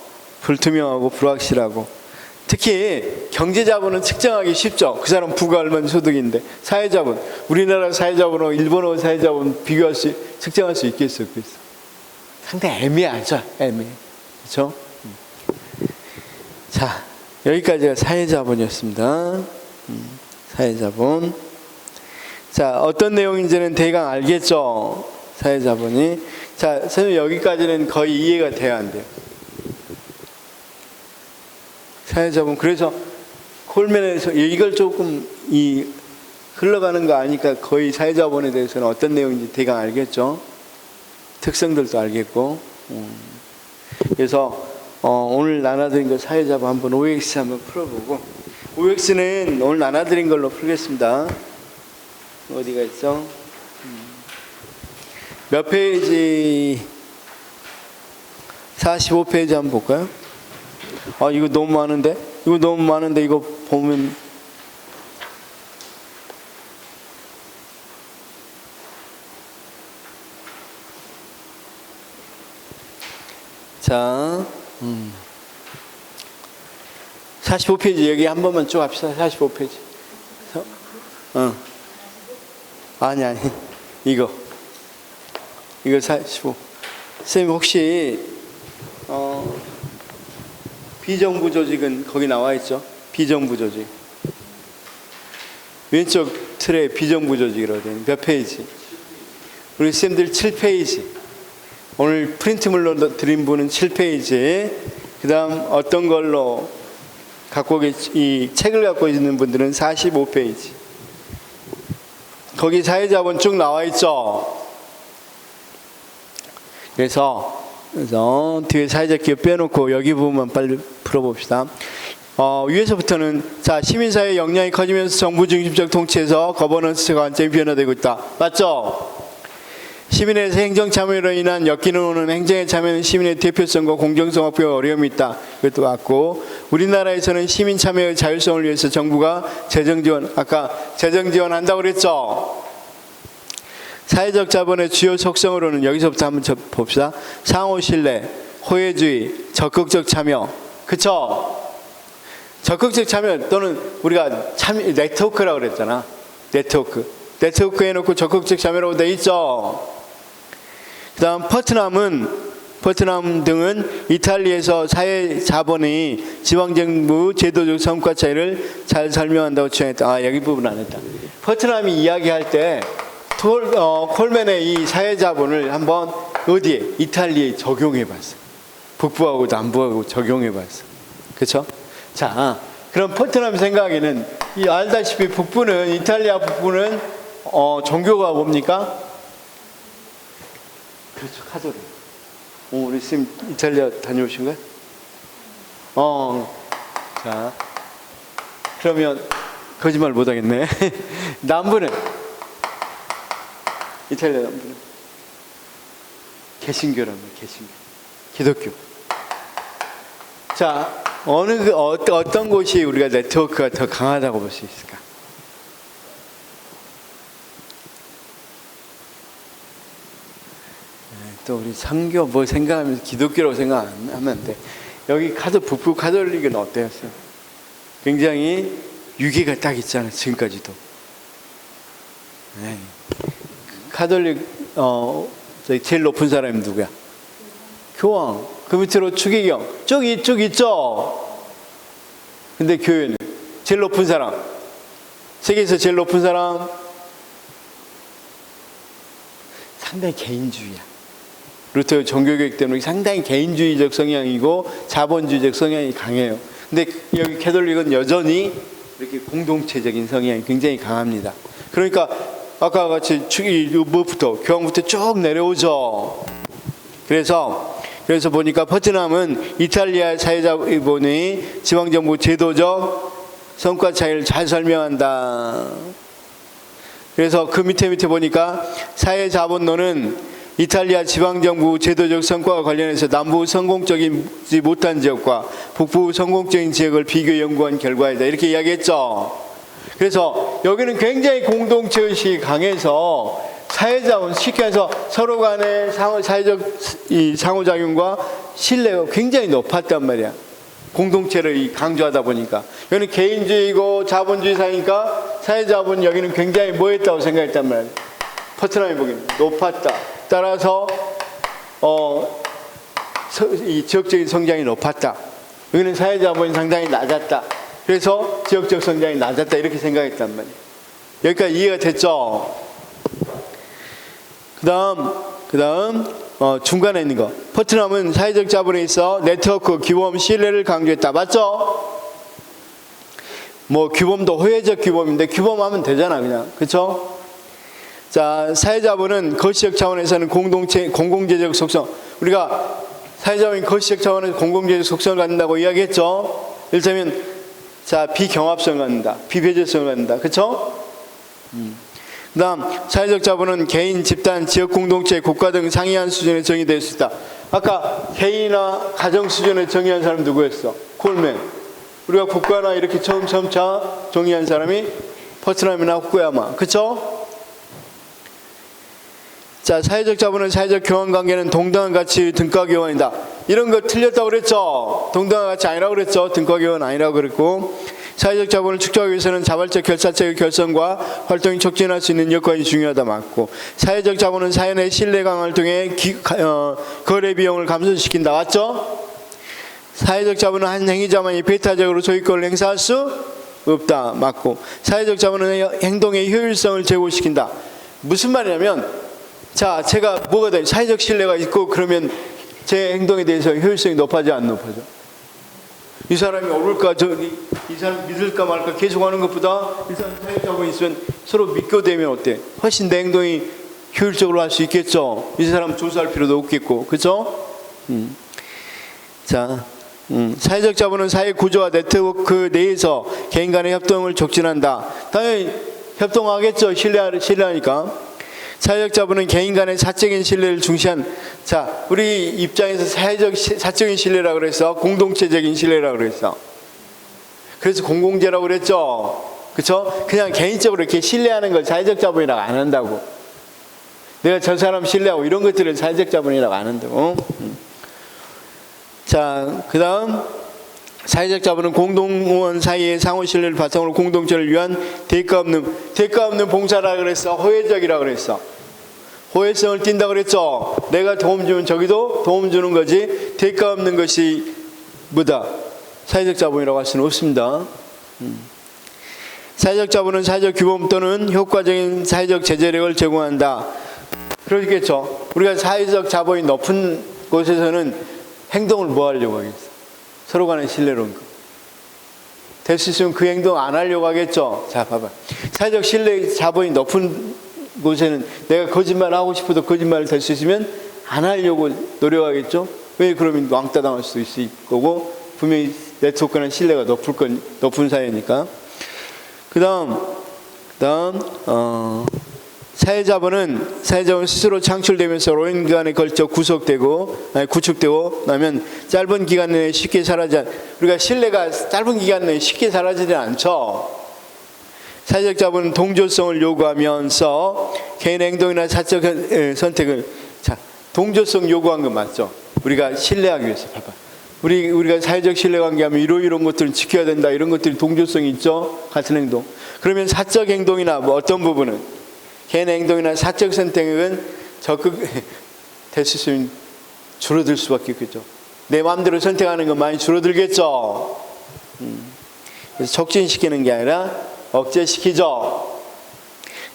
불투명하고 불확실하고, 특히 경제자본은 측정하기 쉽죠. 그 사람 부가 얼마나 소득인데. 사회자본, 우리나라 사회자본하고 일본어 사회자본 측정할 수 있겠어요? 그래서 상당히 애매하죠. 애매해. 그렇죠? 자, 여기까지가 사회자본이었습니다. 사회자본. 자, 어떤 내용인지는 대강 알겠죠? 사회자본이. 자, 선생님 여기까지는 거의 이해가 돼야 안 돼요. 사회자본. 그래서 콜맨에서 이걸 조금 흘러가는 거 아니까 거의 사회자본에 대해서는 어떤 내용인지 대강 알겠죠? 특성들도 알겠고. 그래서 오늘 나눠드린 거 사회자본 한번 OX 한번 풀어보고, OX는 오늘 나눠드린 걸로 풀겠습니다. 어디가 있어? 몇 페이지? 45페이지 한번 볼까요? 이거 너무 많은데? 이거 보면 자, 45페이지 여기 한 번만 쭉 합시다. 45페이지. 아니 이거 45. 선생님 혹시 비정부 조직은 거기 나와 있죠? 비정부 조직. 왼쪽 틀에 비정부 조직이라고 되어 있는 몇 페이지? 우리 쌤들 7페이지. 오늘 프린트물로 드린 분은 7페이지. 그 다음 어떤 걸로 이 책을 갖고 있는 분들은 45페이지. 거기 사회자본 쭉 나와 있죠? 그래서 뒤에 사회적 기업 빼놓고 여기 부분만 빨리 풀어봅시다. 위에서부터는 자, 시민사회의 역량이 커지면서 정부 중심적 통치에서 거버넌스 관점이 변화되고 있다. 맞죠? 시민의 행정 참여로 인한 엮이는 오는 행정의 참여는 시민의 대표성과 공정성 확보에 어려움이 있다. 그것도 같고, 우리나라에서는 시민 참여의 자율성을 위해서 정부가 재정 지원, 아까 재정 지원한다고 그랬죠? 사회적 자본의 주요 속성으로는 여기서부터 한번 봅시다. 상호 신뢰, 호혜주의, 적극적 참여. 그쵸? 적극적 참여 또는 우리가 네트워크라고 그랬잖아. 네트워크 해놓고 적극적 참여라고 돼 있죠. 그 다음 퍼트남 등은 이탈리아에서 사회 자본의 지방정부 제도적 성과 차이를 잘 설명한다고 주장했다. 여기 부분 안 했다. 퍼트남이 이야기할 때 콜맨의 이 사회 자본을 한번 어디에? 이탈리아에 적용해 봤어. 북부하고 남부하고 적용해 봤어. 그렇죠? 자, 그럼 퍼트남 생각에는 알다시피 북부는, 이탈리아 북부는 종교가 뭡니까? 그렇죠, 카톨릭. 우리 쌤 이탈리아 다녀오신 거야? 자, 그러면 거짓말 못 하겠네. 남부는, 이탈리아 남부는 개신교라면 개신교, 기독교. 자, 어떤 곳이 우리가 네트워크가 더 강하다고 볼 수 있을까? 또 우리 선교 뭐 생각하면서 기독교라고 생각하면 안 돼. 여기 북부 카톨릭은 어때였어요? 굉장히 유계가 딱 있잖아요. 지금까지도. 네. 카톨릭 제일 높은 사람이 누구야? 교황. 그 밑으로 추기경 쭉 있죠. 근데 교회는 제일 높은 사람, 세계에서 제일 높은 사람, 상당히 개인주의야. 루터 종교교육 때문에 상당히 개인주의적 성향이고 자본주의적 성향이 강해요. 근데 여기 캐톨릭은 여전히 이렇게 공동체적인 성향이 굉장히 강합니다. 그러니까 아까 같이 뭐부터 교황부터 쭉 내려오죠. 그래서 보니까 포트넘은 이탈리아 사회자본의 지방정부 제도적 성과 차이를 잘 설명한다. 그래서 그 밑에 보니까 사회자본론은 이탈리아 지방정부 제도적 성과와 관련해서 남부 성공적이지 못한 지역과 북부 성공적인 지역을 비교 연구한 결과이다. 이렇게 이야기했죠. 그래서 여기는 굉장히 공동체의식이 강해서 사회자본, 쉽게 해서 서로 간의 사회적 상호작용과 신뢰가 굉장히 높았단 말이야. 공동체를 강조하다 보니까. 여기는 개인주의고 자본주의 사회니까 사회자본 여기는 굉장히 뭐했다고 생각했단 말이야. 포트넘이 보기에는 높았다. 따라서 이 지역적인 성장이 높았다. 여기는 사회자본이 상당히 낮았다. 그래서 지역적 성장이 낮았다. 이렇게 생각했단 말이에요. 여기까지 이해가 됐죠? 그 다음 중간에 있는 거. 포트넘은 사회적 자본에 있어 네트워크, 규범, 신뢰를 강조했다. 맞죠? 뭐 규범도 호혜적 규범인데 규범하면 되잖아 그냥. 그쵸? 자, 사회자본은 거시적 차원에서는 공공재적 속성. 우리가 사회자본이 거시적 차원에서 공공재적 속성을 갖는다고 이야기했죠. 이를테면 자, 비경합성을 갖는다. 비배제성을 갖는다. 그쵸? 그 다음 사회적 자본은 개인, 집단, 지역 공동체, 국가 등 상이한 수준에 정의될 수 있다. 아까 개인이나 가정 수준에 정의한 사람 누구였어? 콜맨. 우리가 국가나 이렇게 처음차 정의한 사람이 포트넘이나 후쿠야마. 그쵸? 자, 사회적 자본은 사회적 교환관계는 동등한 가치 등가교환이다. 이런 거 틀렸다고 그랬죠? 동등한 가치 아니라고 그랬죠? 등가교환 아니라고 그랬고, 사회적 자본을 축적하기 위해서는 자발적 결사적인 결성과 활동이 촉진할 수 있는 여건이 중요하다. 맞고, 사회적 자본은 사회 내 신뢰 강화를 통해 거래 비용을 감소시킨다. 맞죠? 사회적 자본은 한 행위자만이 배타적으로 소유권을 행사할 수 없다. 맞고, 사회적 자본은 행동의 효율성을 제고시킨다. 무슨 말이냐면, 자, 제가 뭐가 돼? 사회적 신뢰가 있고 그러면 제 행동에 대해서 효율성이 높아져 안 높아져? 이 사람이 옳을까, 이 사람 믿을까 말까 계속 하는 것보다 이 사람 사회적 자본이 있으면 서로 믿고 되면 어때? 훨씬 내 행동이 효율적으로 할 수 있겠죠. 이 사람 조사할 필요도 없겠고, 그렇죠? 자, 사회적 자본은 사회 구조와 네트워크 내에서 개인 간의 협동을 촉진한다. 당연히 협동하겠죠. 신뢰하니까. 사회적 자본은 개인 간의 사적인 신뢰를 중시한, 자, 우리 입장에서 사적인 신뢰라고 그랬어. 공동체적인 신뢰라고 그랬어. 그래서 공공재라고 그랬죠. 그쵸? 그냥 개인적으로 이렇게 신뢰하는 걸 사회적 자본이라고 안 한다고. 내가 저 사람 신뢰하고 이런 것들은 사회적 자본이라고 안 한다고. 자, 그 다음 사회적 자본은 공동원 사이의 상호 신뢰를 바탕으로 공동체를 위한 대가 없는 봉사라 그랬어. 호혜적이라 그랬어. 호혜성을 띈다 그랬죠. 내가 도움 주면 저기도 도움 주는 거지. 대가 없는 것이 뭐다? 사회적 자본이라고 할 수는 없습니다. 사회적 자본은 사회적 규범 또는 효과적인 사회적 제재력을 제공한다. 그러겠죠. 우리가 사회적 자본이 높은 곳에서는 행동을 뭐 하려고 하겠어? 서로 간의 신뢰로 될 수 있으면 그 행동 안 하려고 하겠죠. 자, 봐봐. 사회적 신뢰 자본이 높은 곳에는 내가 거짓말 하고 싶어도 거짓말을 될 수 있으면 안 하려고 노력하겠죠. 왜? 그러면 왕따 당할 수도 있을 거고, 분명히 네트워크는 신뢰가 높은 사회니까. 그 다음 사회자본은 스스로 창출되면서 오랜 기간에 걸쳐 구축되고 나면 짧은 기간 내에 쉽게 우리가 신뢰가 짧은 기간 내에 쉽게 사라지지 않죠. 사회적 자본은 동조성을 요구하면서 개인의 행동이나 사적 선택을, 자, 동조성 요구한 거 맞죠? 우리가 신뢰하기 위해서 봐봐. 우리가 사회적 신뢰관계하면 이런 것들을 지켜야 된다. 이런 것들이 동조성이 있죠. 같은 행동. 그러면 사적 행동이나 뭐 어떤 부분은 개인의 행동이나 사적 선택은 적극 될 수 있으면 줄어들 수밖에 없겠죠. 내 마음대로 선택하는 건 많이 줄어들겠죠. 그래서 촉진시키는 게 아니라 억제시키죠.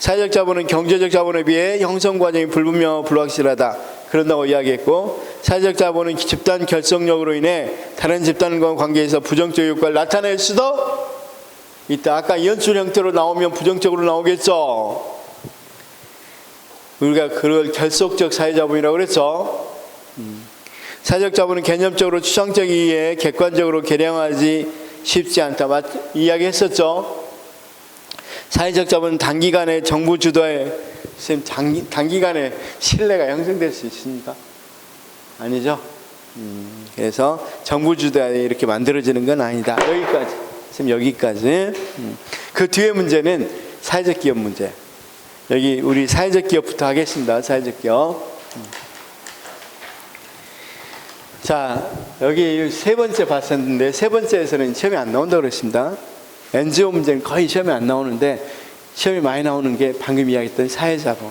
사회적 자본은 경제적 자본에 비해 형성 과정이 불분명하고 불확실하다. 그런다고 이야기했고, 사회적 자본은 집단 결속력으로 인해 다른 집단과 관계에서 부정적 효과를 나타낼 수도 있다. 아까 연출 형태로 나오면 부정적으로 나오겠죠. 우리가 그걸 결속적 사회자본이라고 그랬죠. 사회적 자본은 개념적으로 추상적이기에 객관적으로 계량하지 쉽지 않다. 이야기했었죠. 사회적 자본은 단기간에 정부 주도에 단기간에 신뢰가 형성될 수 있습니까? 아니죠. 그래서 정부 주도에 이렇게 만들어지는 건 아니다. 여기까지. 선생님 여기까지. 그 뒤에 문제는 사회적 기업 문제. 여기 우리 사회적 기업부터 하겠습니다. 사회적 기업. 자, 여기 세 번째 봤었는데 세 번째에서는 시험이 안 나온다고 그랬습니다. NGO 문제는 거의 시험이 안 나오는데 시험이 많이 나오는 게 방금 이야기했던 사회자본.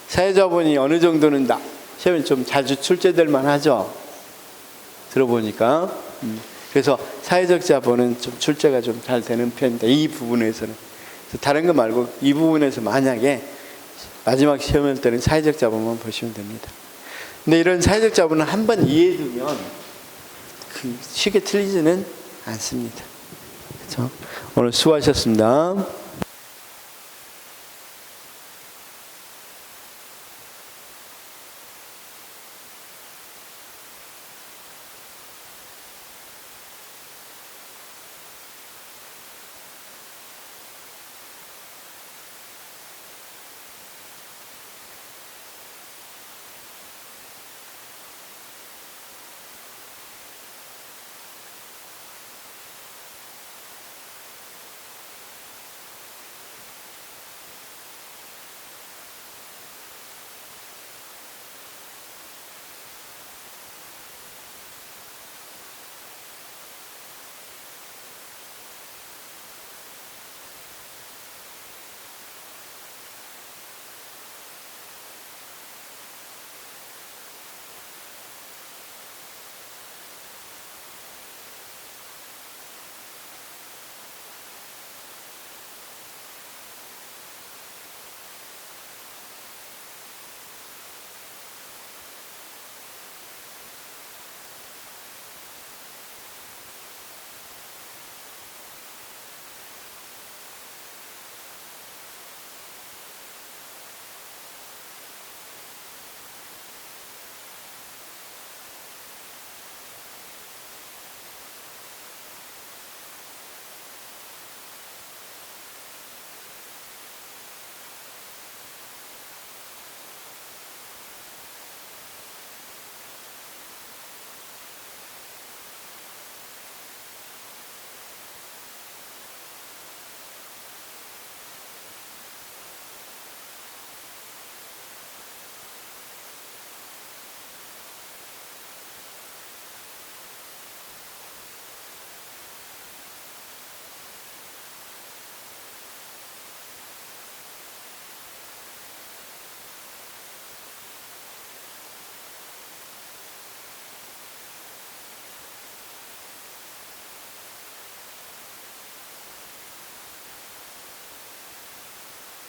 사회자본이 어느 정도는 시험에 좀 자주 출제될 만하죠. 들어보니까. 그래서 사회적 자본은 좀 출제가 좀 잘 되는 편입니다. 이 부분에서는. 다른 거 말고 이 부분에서 만약에 마지막 시험할 때는 사회적 자본만 보시면 됩니다. 근데 이런 사회적 자본은 한번 이해해두면 쉽게 틀리지는 않습니다. 그렇죠? 오늘 수고하셨습니다.